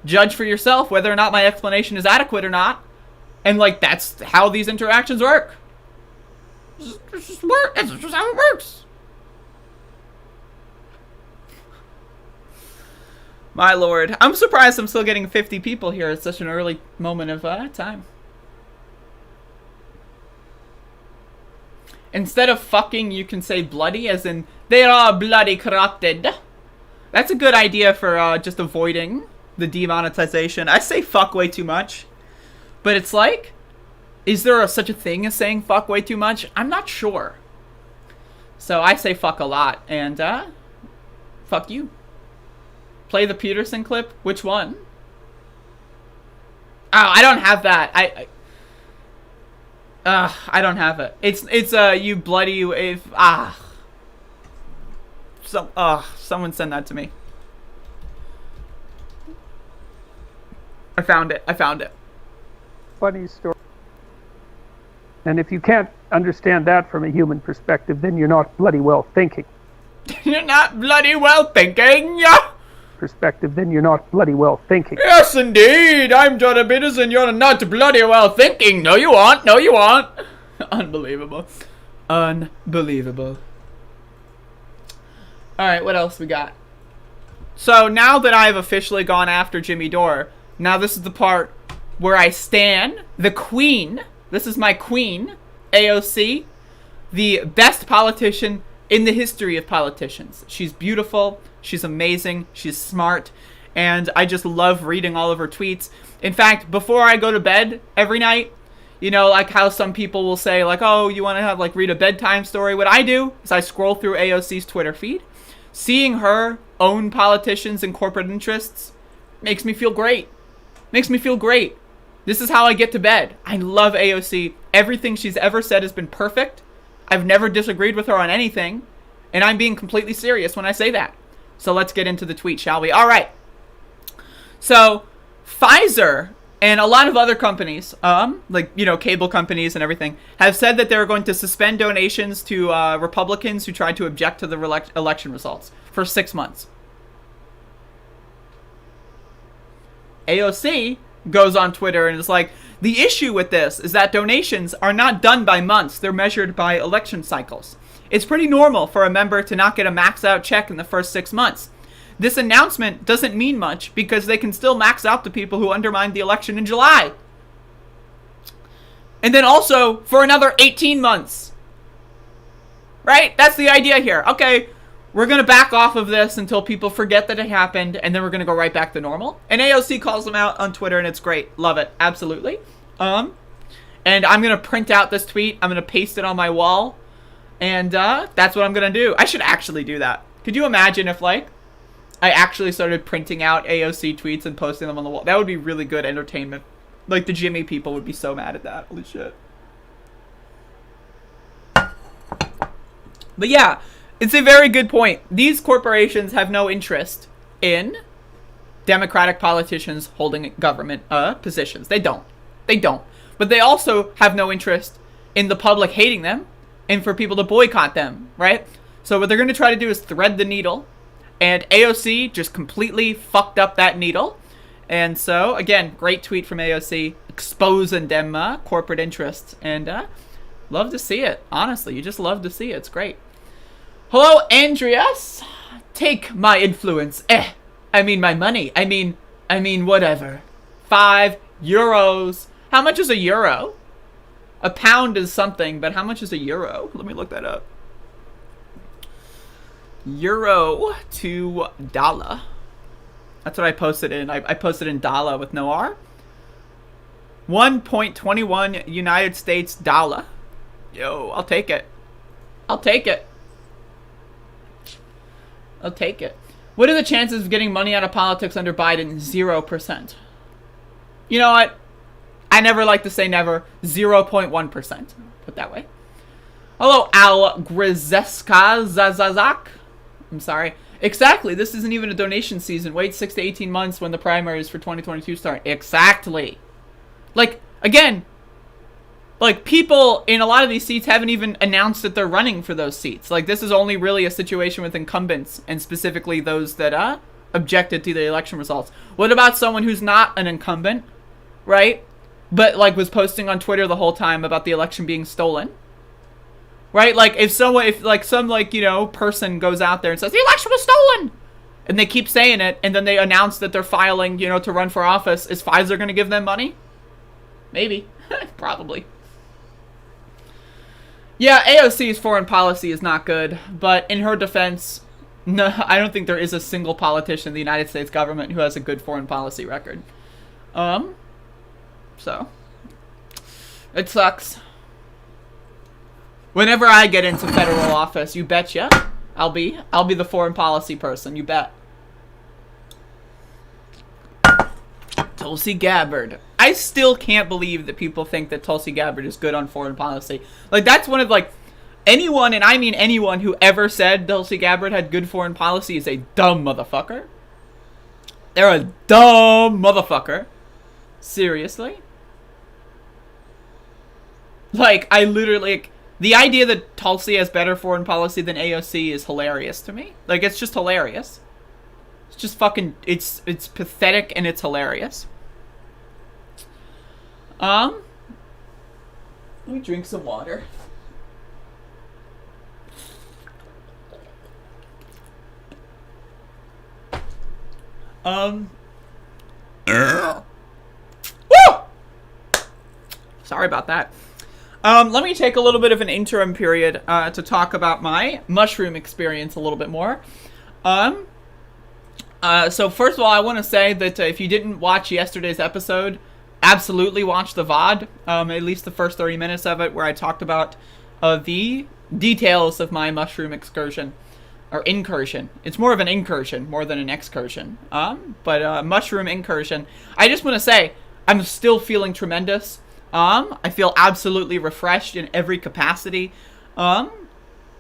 judge for yourself whether or not my explanation is adequate or not. And, like, that's how these interactions work. It's just how it works. My lord. I'm surprised I'm still getting 50 people here at such an early moment of time. Instead of fucking, you can say bloody, as in, they are bloody corrupted. That's a good idea for just avoiding the demonetization. I say fuck way too much. But it's like, is there such a thing as saying fuck way too much? I'm not sure. So I say fuck a lot. And, fuck you. Play the Peterson clip? Which one? Oh, I don't have that. I don't have it. It's you bloody, if, someone send that to me. I found it. Funny story. And if you can't understand that from a human perspective, then you're not bloody well thinking. You're not bloody well thinking. Then you're not bloody well thinking. Yes, indeed. I'm Jordan Peterson. You're not bloody well thinking. No, you aren't. No, you aren't. Unbelievable. Unbelievable. Alright, what else we got? So, now that I've officially gone after Jimmy Dore, now this is the part where I stand the queen. This is my queen, AOC, the best politician in the history of politicians. She's beautiful, she's amazing, she's smart, and I just love reading all of her tweets. In fact, before I go to bed every night, you know, like how some people will say, like, oh, you want to have, like, read a bedtime story? What I do is I scroll through AOC's Twitter feed. Seeing her own politicians and corporate interests makes me feel great. Makes me feel great. This is how I get to bed. I love AOC. Everything she's ever said has been perfect. I've never disagreed with her on anything. And I'm being completely serious when I say that. So let's get into the tweet, shall we? All right. So, Pfizer And a lot of other companies, like, you know, cable companies and everything, have said that they're going to suspend donations to Republicans who tried to object to the election results for 6 months. AOC goes on Twitter and is like, the issue with this is that donations are not done by months. They're measured by election cycles. It's pretty normal for a member to not get a max out check in the first 6 months. This announcement doesn't mean much because they can still max out the people who undermined the election in July. And then also for another 18 months. Right? That's the idea here. Okay, we're going to back off of this until people forget that it happened, and then we're going to go right back to normal. And AOC calls them out on Twitter, and it's great. Love it. Absolutely. And I'm going to print out this tweet. I'm going to paste it on my wall. And that's what I'm going to do. I should actually do that. Could you imagine if, like, I actually started printing out AOC tweets and posting them on the wall? That would be really good entertainment. Like, the Jimmy people would be so mad at that. Holy shit. But yeah, it's a very good point. These corporations have no interest in Democratic politicians holding government positions. They don't. They don't. But they also have no interest in the public hating them and for people to boycott them, right? So what they're going to try to do is thread the needle. And AOC just completely fucked up that needle. And so, again, great tweet from AOC exposing them corporate interests. And love to see it. Honestly, you just love to see it. It's great. Hello, Andreas. Take my influence. I mean my money. I mean whatever. €5. How much is a euro? A pound is something, but how much is a euro? Let me look that up. Euro to dollar. That's what I posted in. I posted in dollar with no R. 1.21 United States dollar. Yo, I'll take it. I'll take it. I'll take it. What are the chances of getting money out of politics under Biden? 0%. You know what? I never like to say never. 0.1%. Put that way. Hello, Al Grizeska Zazazak. I'm sorry. Exactly. This isn't even a donation season. Wait 6 to 18 months when the primaries for 2022 start. Exactly. Like, again, like, people in a lot of these seats haven't even announced that they're running for those seats. Like, this is only really a situation with incumbents, and specifically those that objected to the election results. What about someone who's not an incumbent, right? But, like, was posting on Twitter the whole time about the election being stolen? Right? Like, if some, you know, person goes out there and says, the election was stolen! And they keep saying it, and then they announce that they're filing, you know, to run for office, is Pfizer going to give them money? Maybe. Probably. Yeah, AOC's foreign policy is not good, but in her defense, no, I don't think there is a single politician in the United States government who has a good foreign policy record. So, it sucks. Whenever I get into federal office, you betcha, I'll be the foreign policy person, you bet. Tulsi Gabbard. I still can't believe that people think that Tulsi Gabbard is good on foreign policy. Like, that's one of, like, anyone, and I mean anyone, who ever said Tulsi Gabbard had good foreign policy is a dumb motherfucker. They're a dumb motherfucker. Seriously? Like, I literally, like, the idea that Tulsi has better foreign policy than AOC is hilarious to me. Like, it's just hilarious. It's just fucking, it's pathetic and it's hilarious. Let me drink some water. Woo! Sorry about that. Let me take a little bit of an interim period to talk about my mushroom experience a little bit more. So first of all, I want to say that if you didn't watch yesterday's episode, absolutely watch the VOD, at least the first 30 minutes of it, where I talked about the details of my mushroom excursion, or incursion. It's more of an incursion, more than an excursion, but mushroom incursion. I just want to say, I'm still feeling tremendous. I feel absolutely refreshed in every capacity.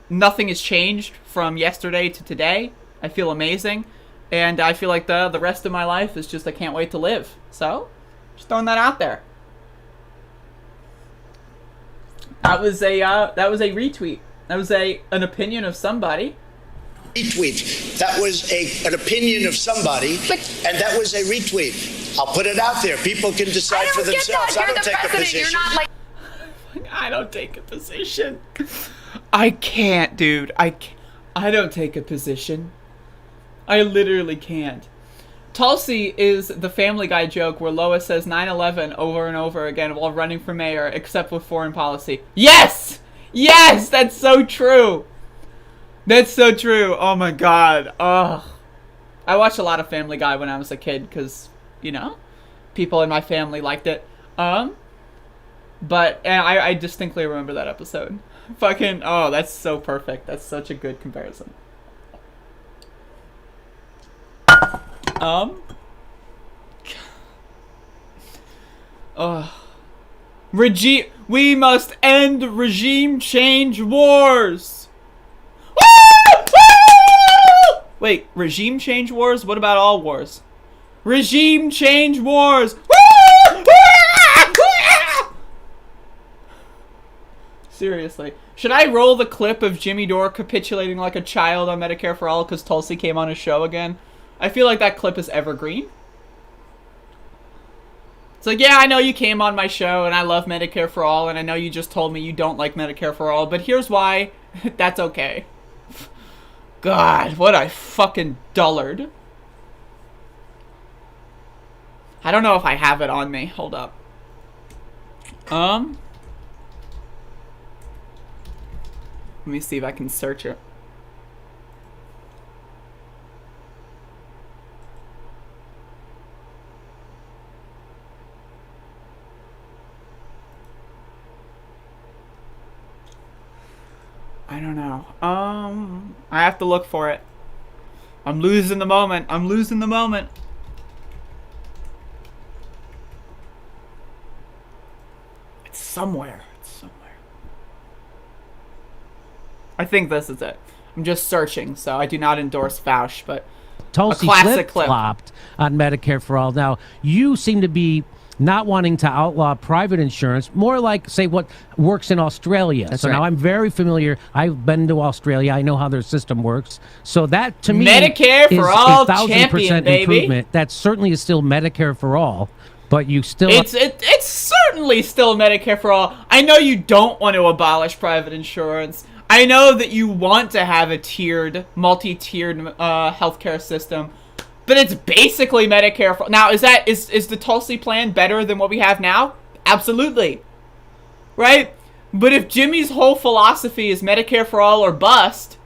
Nothing has changed from yesterday to today. I feel amazing, and I feel like the rest of my life is just, I can't wait to live. So, Just throwing that out there. That was a retweet. That was an opinion of somebody. Retweet. That was an opinion of somebody, and that was a retweet. I'll put it out there. People can decide for themselves. I don't take a position. I don't take a position. I can't, dude. I don't take a position. I literally can't. Tulsi is the Family Guy joke where Lois says 9/11 over and over again while running for mayor, except with foreign policy. Yes! Yes! That's so true! That's so true. Oh my god. Ugh. I watched a lot of Family Guy when I was a kid because, you know, people in my family liked it. But I distinctly remember that episode. Fucking, oh, that's so perfect. That's such a good comparison. We must end regime change wars. Wait, regime change wars? What about all wars? Regime change wars. Seriously. Should I roll the clip of Jimmy Dore capitulating like a child on Medicare for All because Tulsi came on his show again? I feel like that clip is evergreen. It's like, yeah, I know you came on my show and I love Medicare for All and I know you just told me you don't like Medicare for All, but here's why that's okay. God, what a fucking dullard. I don't know if I have it on me. Hold up. Let me see if I can search it. I don't know. I have to look for it. I'm losing the moment. I'm losing the moment. It's somewhere. It's somewhere. I think this is it. I'm just searching, so I do not endorse Fausch, but Tulsi a classic clip. flip-flopped on Medicare for All. Now, you seem to be not wanting to outlaw private insurance, more like, say, what works in Australia. That's so right. now I'm very familiar. I've been to Australia. I know how their system works. So that, to me, Medicare is for all 1,000% champion, baby. improvement. That certainly is still Medicare for all, but you still... It's certainly still Medicare for all. I know you don't want to abolish private insurance. I know that you want to have a multi-tiered healthcare system. But it's basically Medicare for... Now, is the Tulsi plan better than what we have now? Absolutely. Right? But if Jimmy's whole philosophy is Medicare for all or bust...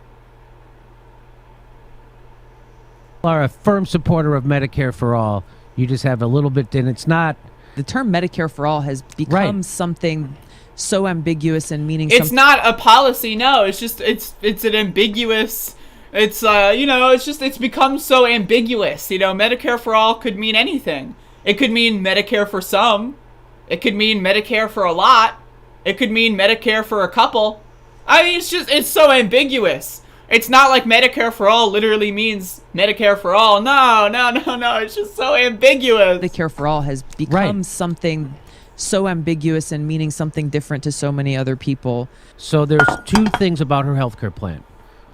are a firm supporter of Medicare for all. You just have a little bit... And it's not... The term Medicare for all has become something so ambiguous and meaning... It's not a policy, no. It's just... It's an ambiguous... It's, you know, it's become so ambiguous. You know, Medicare for all could mean anything. It could mean Medicare for some. It could mean Medicare for a lot. It could mean Medicare for a couple. I mean, it's so ambiguous. It's not like Medicare for all literally means Medicare for all. No. It's just so ambiguous. Medicare for all has become something so ambiguous and meaning something different to so many other people. So there's two things about her healthcare plan.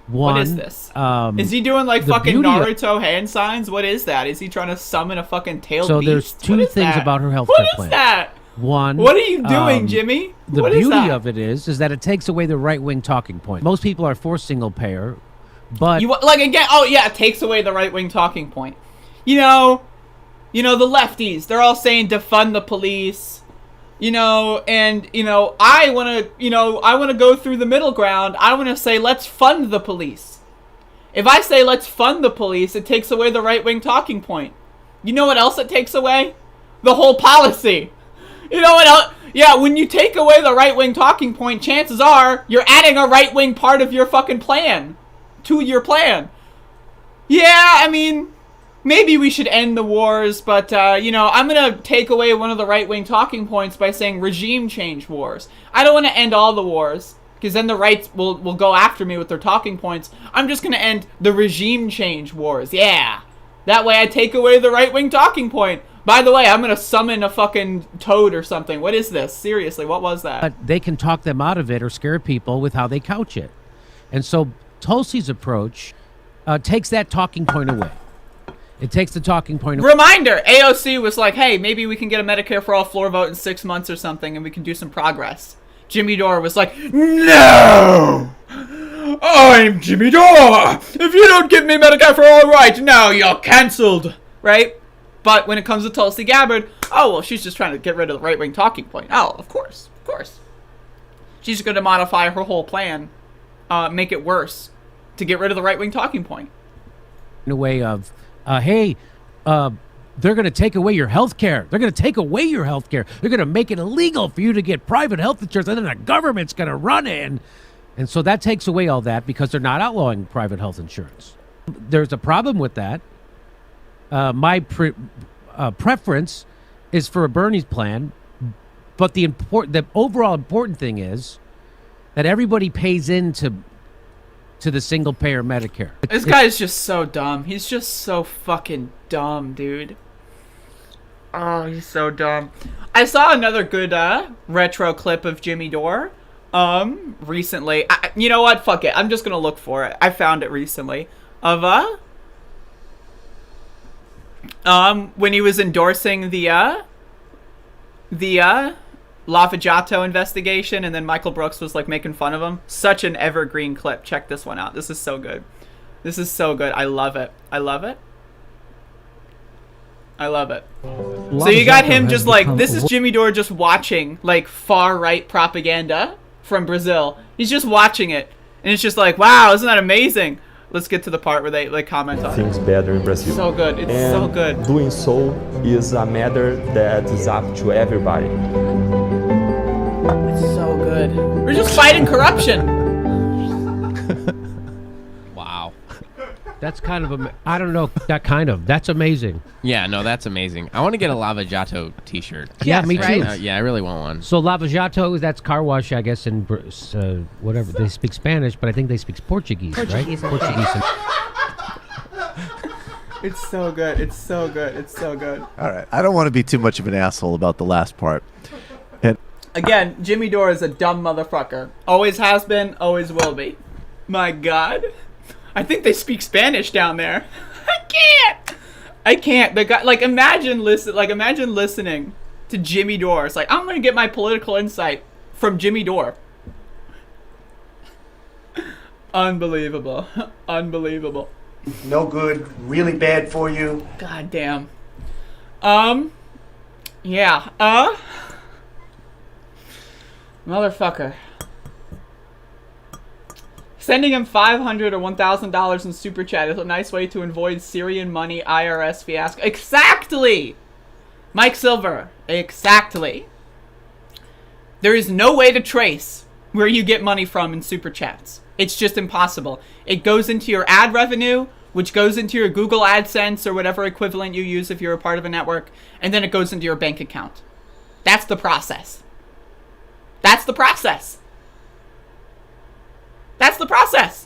One, what is this? Is he doing like fucking Naruto hand signs? What is that? Is he trying to summon a fucking tailed beast? So there's two things about her healthcare plan. What is that? One, what are you doing, Jimmy? The what beauty of it is that it takes away the right-wing talking point. Most people are for single payer, but it takes away the right-wing talking point. You know the lefties, they're all saying defund the police. I want to go through the middle ground. I want to say, let's fund the police. If I say, let's fund the police, it takes away the right-wing talking point. You know what else it takes away? The whole policy. You know what else? Yeah, when you take away the right-wing talking point, chances are you're adding a right-wing part of your fucking plan to your plan. Yeah, I mean... Maybe we should end the wars, but, I'm going to take away one of the right-wing talking points by saying regime change wars. I don't want to end all the wars, because then the rights will go after me with their talking points. I'm just going to end the regime change wars. Yeah. That way I take away the right-wing talking point. By the way, I'm gonna summon a fucking toad or something. What is this? Seriously, what was that? But they can talk them out of it or scare people with how they couch it. And so Tulsi's approach takes that talking point away. It takes the talking point away. Reminder, AOC was like, hey, maybe we can get a Medicare for All floor vote in 6 months or something and we can do some progress. Jimmy Dore was like, no! I'm Jimmy Dore! If you don't give me Medicare for All right now, you're cancelled! Right? But when it comes to Tulsi Gabbard, oh, well, she's just trying to get rid of the right-wing talking point. Oh, of course. She's going to modify her whole plan, make it worse, to get rid of the right-wing talking point. In a way of, hey, they're going to take away your health care. They're going to take away your health care. They're going to make it illegal for you to get private health insurance, and then the government's going to run in. And so that takes away all that because they're not outlawing private health insurance. There's a problem with that. My preference is for a Bernie's plan, but the overall important thing is that everybody pays into the single payer Medicare. This guy is just so dumb. He's just so fucking dumb, dude. Oh, he's so dumb. I saw another good retro clip of Jimmy Dore recently. You know what? Fuck it. I'm just gonna look for it. I found it recently of when he was endorsing the Lava Jato investigation, and then Michael Brooks was like making fun of him. Such an evergreen clip. Check this one out. This is so good. This is so good. I love it. I love it. I love it. So you got him just like, this is Jimmy Dore just watching like far right propaganda from Brazil. He's just watching it, and it's just like, wow, isn't that amazing? Let's get to the part where they like comment on things it. Better in Brazil. So good. It's and so good. Doing so is a matter that is up to everybody. It's so good. We're just fighting corruption. Wow. That's kind of I don't know. That's amazing. Yeah, no, that's amazing. I want to get a Lava Jato t-shirt. Yeah, me too. Yeah, I really want one. So Lava Jato, that's car wash, I guess, in whatever. They speak Spanish, but I think they speak Portuguese, right? Portuguese. It's so good. It's so good. It's so good. All right. I don't want to be too much of an asshole about the last part. And again, Jimmy Dore is a dumb motherfucker. Always has been, always will be. My God. I think they speak Spanish down there. I can't. The guy, like, imagine listening to Jimmy Dore. It's like, I'm gonna get my political insight from Jimmy Dore. Unbelievable. Unbelievable. No good. Really bad for you. God damn. Yeah. Motherfucker. Sending him $500 or $1,000 in super chat is a nice way to avoid Syrian money IRS fiasco. Exactly! Mike Silver. Exactly. There is no way to trace where you get money from in super chats. It's just impossible. It goes into your ad revenue, which goes into your Google AdSense or whatever equivalent you use if you're a part of a network, and then it goes into your bank account. That's the process. That's the process. That's the process.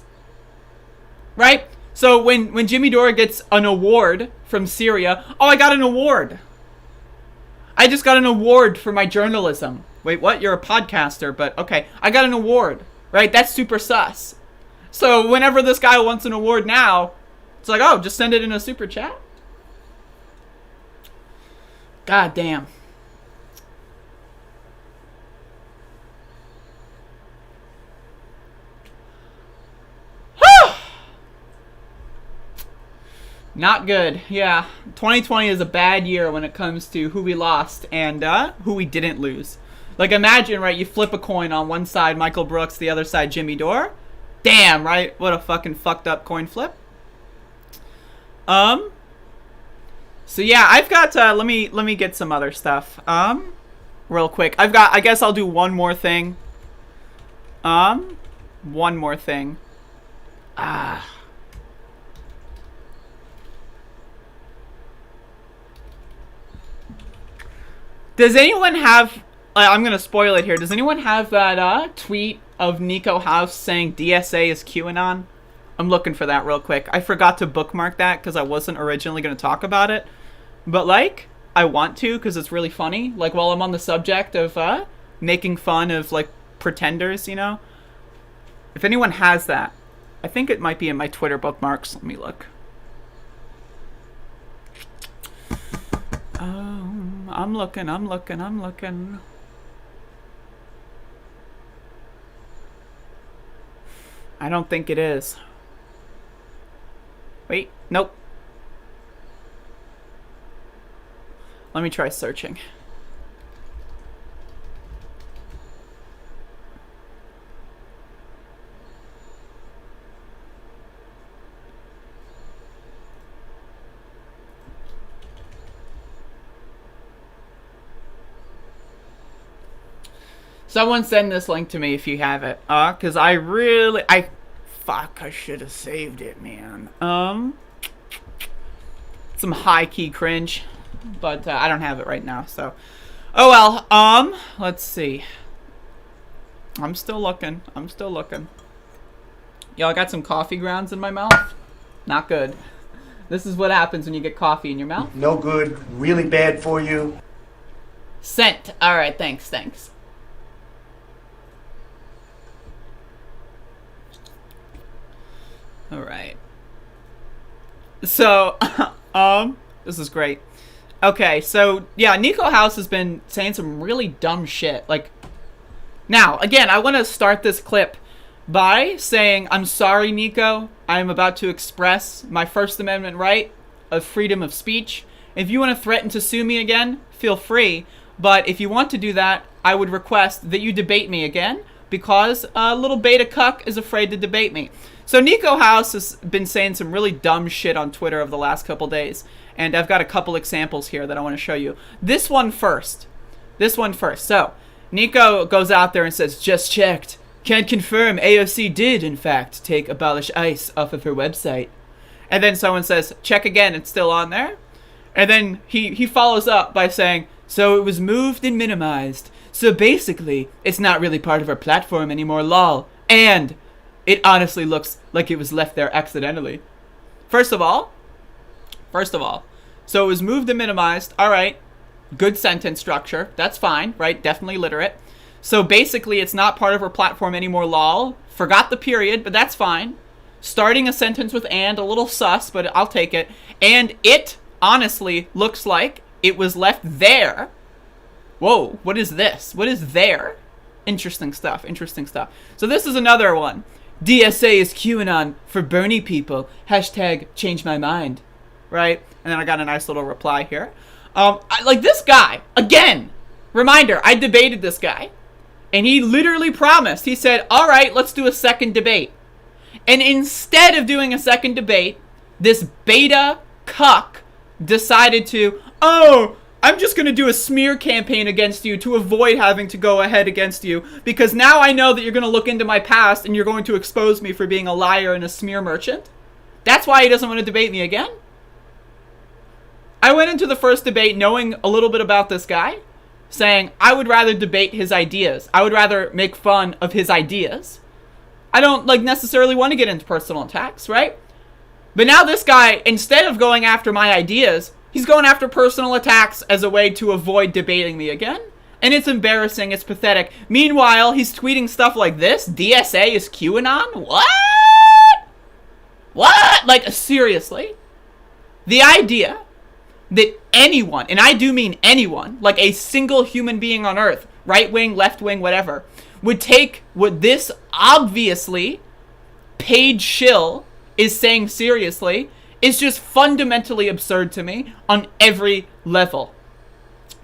Right? So when Jimmy Dore gets an award from Syria, oh, I got an award. I just got an award for my journalism. Wait, what? You're a podcaster, but okay. I got an award, right? That's super sus. So whenever this guy wants an award now, it's like, oh, just send it in a super chat. God damn. Not good. Yeah. 2020 is a bad year when it comes to who we lost and who we didn't lose. Like, imagine, right, you flip a coin on one side, Michael Brooks, the other side, Jimmy Dore. Damn, right? What a fucking fucked up coin flip. So yeah, I've got let me get some other stuff. Real quick. I guess I'll do one more thing. One more thing. Does anyone have... I'm going to spoil it here. Does anyone have that tweet of Nico House saying DSA is QAnon? I'm looking for that real quick. I forgot to bookmark that because I wasn't originally going to talk about it. But, like, I want to, because it's really funny. Like, while I'm on the subject of making fun of, like, pretenders, you know? If anyone has that, I think it might be in my Twitter bookmarks. Let me look. I'm looking. I don't think it is. Wait, nope. Let me try searching. Someone send this link to me if you have it. Cause I should have saved it, man. Some high key cringe, but I don't have it right now, so. Oh well, let's see. I'm still looking. Yo, I got some coffee grounds in my mouth. Not good. This is what happens when you get coffee in your mouth. No good, really bad for you. Sent. Alright, thanks. Alright. So, this is great. Okay, so, yeah, Nico House has been saying some really dumb shit. Like, now, again, I want to start this clip by saying, I'm sorry, Nico. I am about to express my First Amendment right of freedom of speech. If you want to threaten to sue me again, feel free. But if you want to do that, I would request that you debate me again, because a little beta cuck is afraid to debate me. So Nico House has been saying some really dumb shit on Twitter over the last couple days, and I've got a couple examples here that I want to show you. This one first. So, Nico goes out there and says, just checked. Can confirm AOC did, in fact, take Abolish ICE off of her website. And then someone says, check again, it's still on there. And then he follows up by saying, so it was moved and minimized. So basically, it's not really part of our platform anymore, lol. And it honestly looks like it was left there accidentally. First of all, so it was moved and minimized. All right, good sentence structure. That's fine, right? Definitely literate. So basically, it's not part of our platform anymore, lol. Forgot the period, but that's fine. Starting a sentence with and, a little sus, but I'll take it. And it honestly looks like it was left there. Whoa, what is this? What is there? Interesting stuff. So this is another one. DSA is QAnon for Bernie people. Hashtag change my mind. Right? And then I got a nice little reply here. Like this guy, again, reminder, I debated this guy. And he literally promised, he said, all right, let's do a second debate. And instead of doing a second debate, this beta cuck decided to, I'm just going to do a smear campaign against you to avoid having to go ahead against you, because now I know that you're going to look into my past and you're going to expose me for being a liar and a smear merchant. That's why he doesn't want to debate me again. I went into the first debate knowing a little bit about this guy, saying I would rather debate his ideas. I would rather make fun of his ideas. I don't necessarily want to get into personal attacks, right? But now this guy, instead of going after my ideas, he's going after personal attacks as a way to avoid debating me again. And it's embarrassing. It's pathetic. Meanwhile, he's tweeting stuff like this. DSA is QAnon? What? Like, seriously? The idea that anyone, and I do mean anyone, like a single human being on Earth, right wing, left wing, whatever, would take what this obviously paid shill is saying seriously is just fundamentally absurd to me on every level.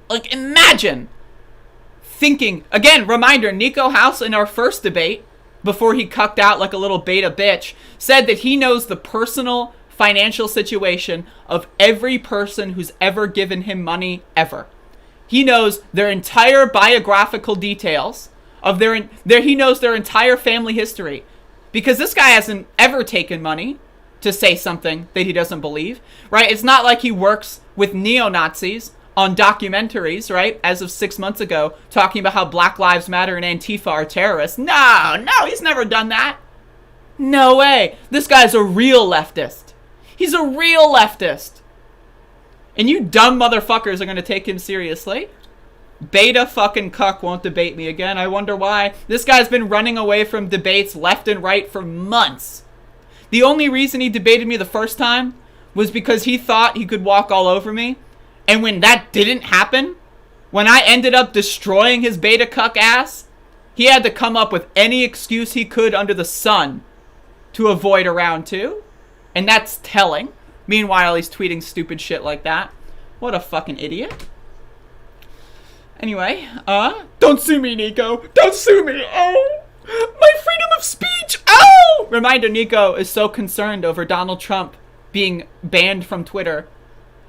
Like, imagine thinking, again, reminder, Nico House in our first debate, before he cucked out like a little beta bitch, said that he knows the personal financial situation of every person who's ever given him money ever. He knows their entire biographical details of he knows their entire family history, because this guy hasn't ever taken money to say something that he doesn't believe, right? It's not like he works with neo-Nazis on documentaries, right, as of 6 months ago, talking about how Black Lives Matter and Antifa are terrorists. No, he's never done that. No way. This guy's a real leftist. He's a real leftist. And you dumb motherfuckers are going to take him seriously. Beta fucking cuck won't debate me again. I wonder why. This guy's been running away from debates left and right for months. The only reason he debated me the first time was because he thought he could walk all over me. And when that didn't happen, when I ended up destroying his beta cuck ass, he had to come up with any excuse he could under the sun to avoid a round 2. And that's telling. Meanwhile, he's tweeting stupid shit like that. What a fucking idiot. Anyway, don't sue me, Nico. Don't sue me. Oh, my freedom of speech. Oh! Reminder, Nico is so concerned over Donald Trump being banned from Twitter.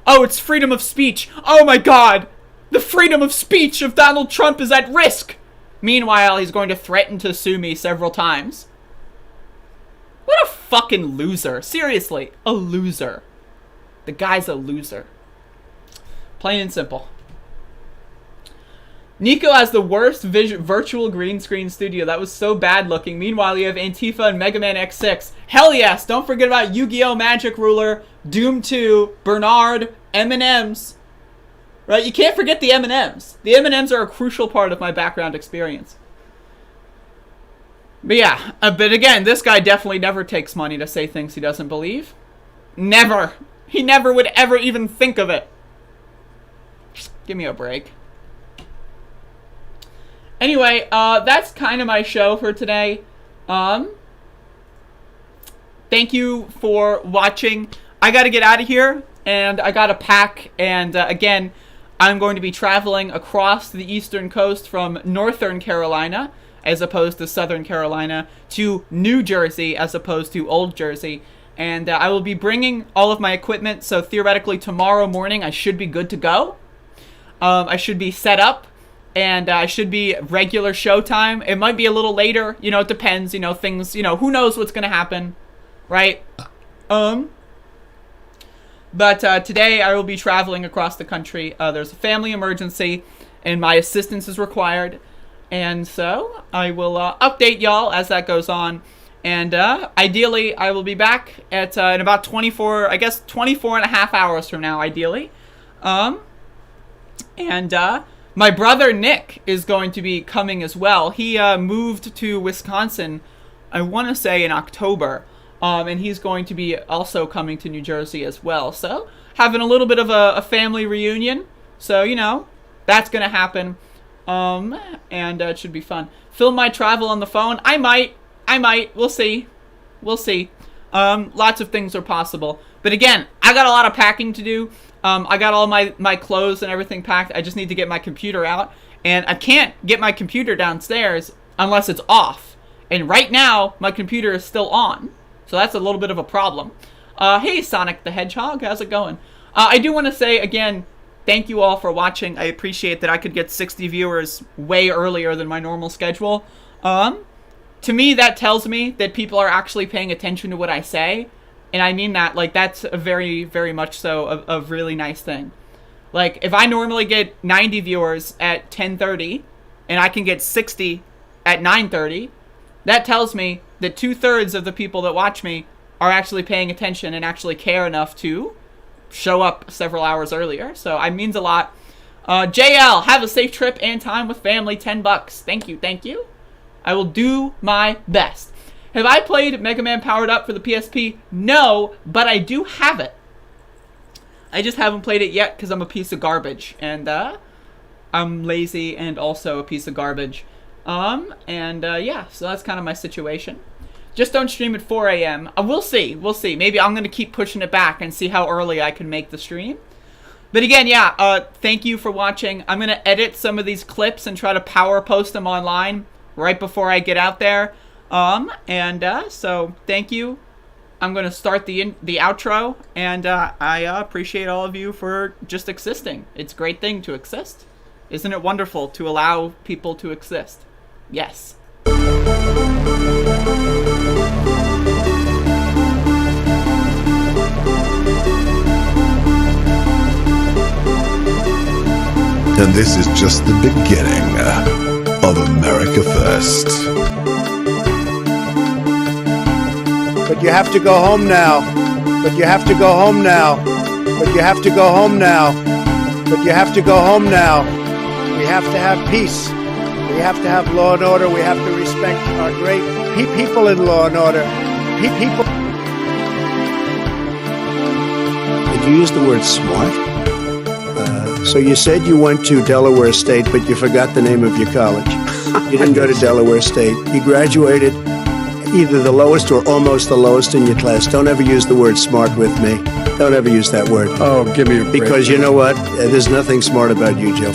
Oh, it's freedom of speech. Oh my God. The freedom of speech of Donald Trump is at risk. Meanwhile, he's going to threaten to sue me several times. What a fucking loser. Seriously, a loser. The guy's a loser. Plain and simple. Nico has the worst virtual green screen studio. That was so bad looking. Meanwhile, you have Antifa and Mega Man X6. Hell yes! Don't forget about Yu-Gi-Oh! Magic Ruler, Doom 2, Bernard, M&M's. Right? You can't forget the M&M's. The M&M's are a crucial part of my background experience. But yeah, but again, this guy definitely never takes money to say things he doesn't believe. Never. He never would ever even think of it. Give me a break. Anyway, that's kind of my show for today. Thank you for watching. I gotta get out of here, and I gotta pack, and again, I'm going to be traveling across the eastern coast from Northern Carolina, as opposed to Southern Carolina, to New Jersey, as opposed to Old Jersey. And I will be bringing all of my equipment, so theoretically tomorrow morning I should be good to go. I should be set up, and I should be regular show time. It might be a little later, you know, it depends, you know, things, you know, who knows what's going to happen, right? But today I will be traveling across the country. There's a family emergency, and my assistance is required. And so I will update y'all as that goes on. And ideally, I will be back at in about 24 and a half hours from now, ideally. And my brother Nick is going to be coming as well. He moved to Wisconsin, I want to say in October. And he's going to be also coming to New Jersey as well. So having a little bit of a family reunion. So, you know, that's going to happen. And it should be fun. Film my travel on the phone. I might. We'll see. Lots of things are possible. But again, I got a lot of packing to do. I got all my clothes and everything packed. I just need to get my computer out. And I can't get my computer downstairs unless it's off. And right now, my computer is still on. So that's a little bit of a problem. Hey, Sonic the Hedgehog. How's it going? I do want to say, again, thank you all for watching. I appreciate that I could get 60 viewers way earlier than my normal schedule. To me, that tells me that people are actually paying attention to what I say. And I mean that, like, that's a very, very much so a really nice thing. Like, if I normally get 90 viewers at 10:30, and I can get 60 at 9:30, that tells me that 2/3 of the people that watch me are actually paying attention and actually care enough to show up several hours earlier. So it means a lot. JL, have a safe trip and time with family, $10. Thank you. I will do my best. Have I played Mega Man Powered Up for the PSP? No, but I do have it. I just haven't played it yet because I'm a piece of garbage. And I'm lazy and also a piece of garbage. Yeah, so that's kind of my situation. Just don't stream at 4 a.m. We'll see. Maybe I'm going to keep pushing it back and see how early I can make the stream. But again, yeah, thank you for watching. I'm going to edit some of these clips and try to power post them online right before I get out there. So thank you. I'm going to start the outro, and I appreciate all of you for just existing. It's a great thing to exist. Isn't it wonderful to allow people to exist? Yes. And this is just the beginning of America First. But you have to go home now. But you have to go home now. But you have to go home now. We have to have peace. We have to have law and order. We have to respect our great people in law and order. People. Did you use the word smart? So you said you went to Delaware State, but you forgot the name of your college. You didn't go to Delaware State. You graduated either the lowest or almost the lowest in your class. Don't ever use the word smart with me. Don't ever use that word. Oh, give me a break. Because you know what? There's nothing smart about you, Joe.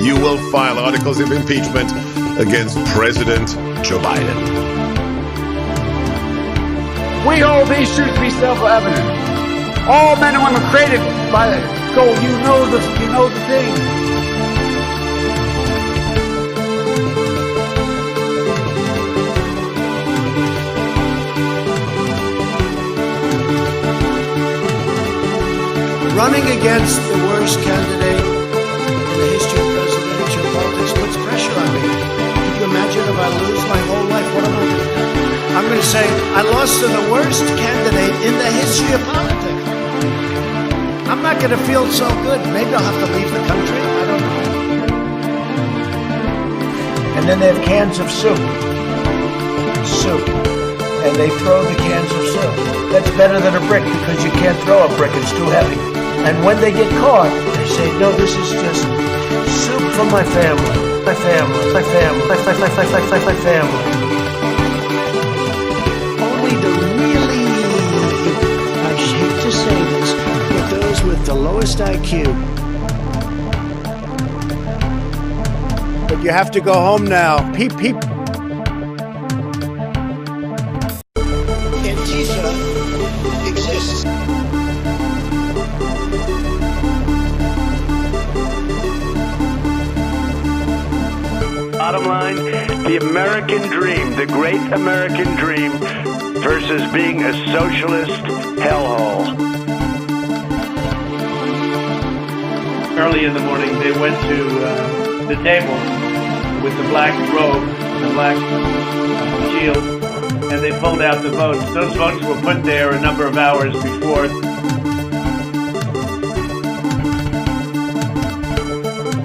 You will file articles of impeachment against President Joe Biden. We hold these truths to be self-evident. All men and women created by gold. You know the thing. Running against the worst candidate in the history of presidential politics puts pressure on me. Can you imagine if I lose my whole life? What am I going to do? I'm going to say, I lost to the worst candidate in the history of politics. I'm not going to feel so good. Maybe I'll have to leave the country. I don't know. And then they have cans of soup. And they throw the cans of soup. That's better than a brick because you can't throw a brick. It's too heavy. And when they get caught, they say, no, this is just soup for my family. My family. My family. My family. Only the really, I hate to say this, but those with the lowest IQ. But you have to go home now. Antifa exists. Bottom line, the American dream, the great American dream versus being a socialist hellhole. Early in the morning, they went to the table with the black robe, the black shield, and they pulled out the votes. Those votes were put there a number of hours before.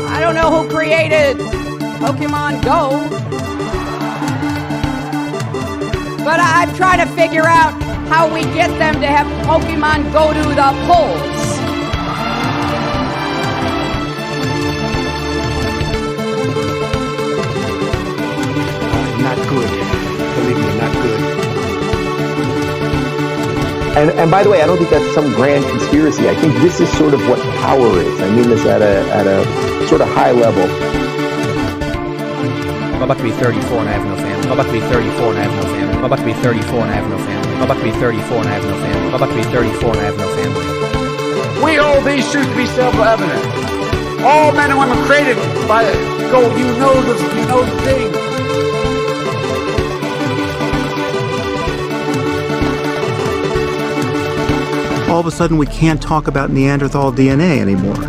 I don't know who created Pokemon Go, but I'm trying to figure out how we get them to have Pokemon go to the polls. Not good. Believe me, not good. And by the way, I don't think that's some grand conspiracy. I think this is sort of what power is. I mean this at a sort of high level. I'm about to be 34 and I have no family. I'm about to be 34 and I have no family. I'm about to be 34 and I have no family. I'm about to be 34 and I have no family. I'm about to be 34 and I have no family. We hold these truths to be self-evident. All men and women created by gold. You know the thing. All of a sudden, we can't talk about Neanderthal DNA anymore.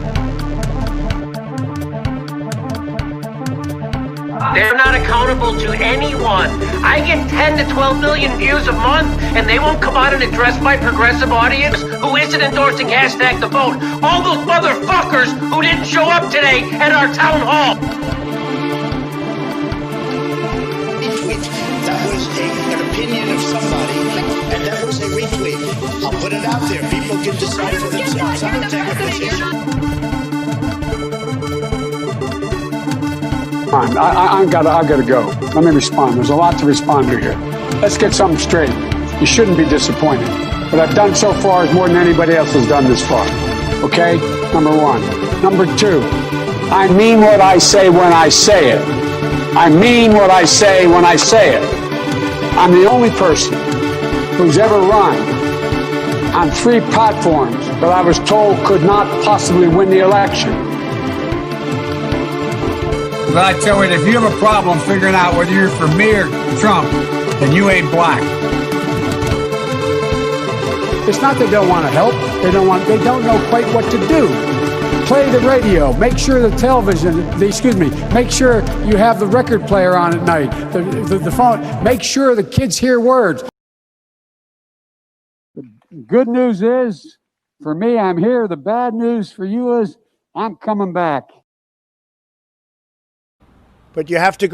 They're not accountable to anyone. I get 10 to 12 million views a month, and they won't come out and address my progressive audience who isn't endorsing hashtag the vote. All those motherfuckers who didn't show up today at our town hall. That was an opinion of somebody, and that was a retweet. I'll put it out there. People can decide for themselves. I don't take a position. I gotta go. Let me respond. There's a lot to respond to here. Let's get something straight. You shouldn't be disappointed. What I've done so far is more than anybody else has done this far. Okay? Number one. Number two, I mean what I say when I say it. I mean what I say when I say it. I'm the only person who's ever run on 3 platforms that I was told could not possibly win the election. But I tell you, if you have a problem figuring out whether you're for me or Trump, then you ain't black. It's not they don't want to help. They don't know quite what to do. Play the radio. Make sure the television, make sure you have the record player on at night, the phone. Make sure the kids hear words. good news is, for me, I'm here. The bad news for you is I'm coming back. But you have to go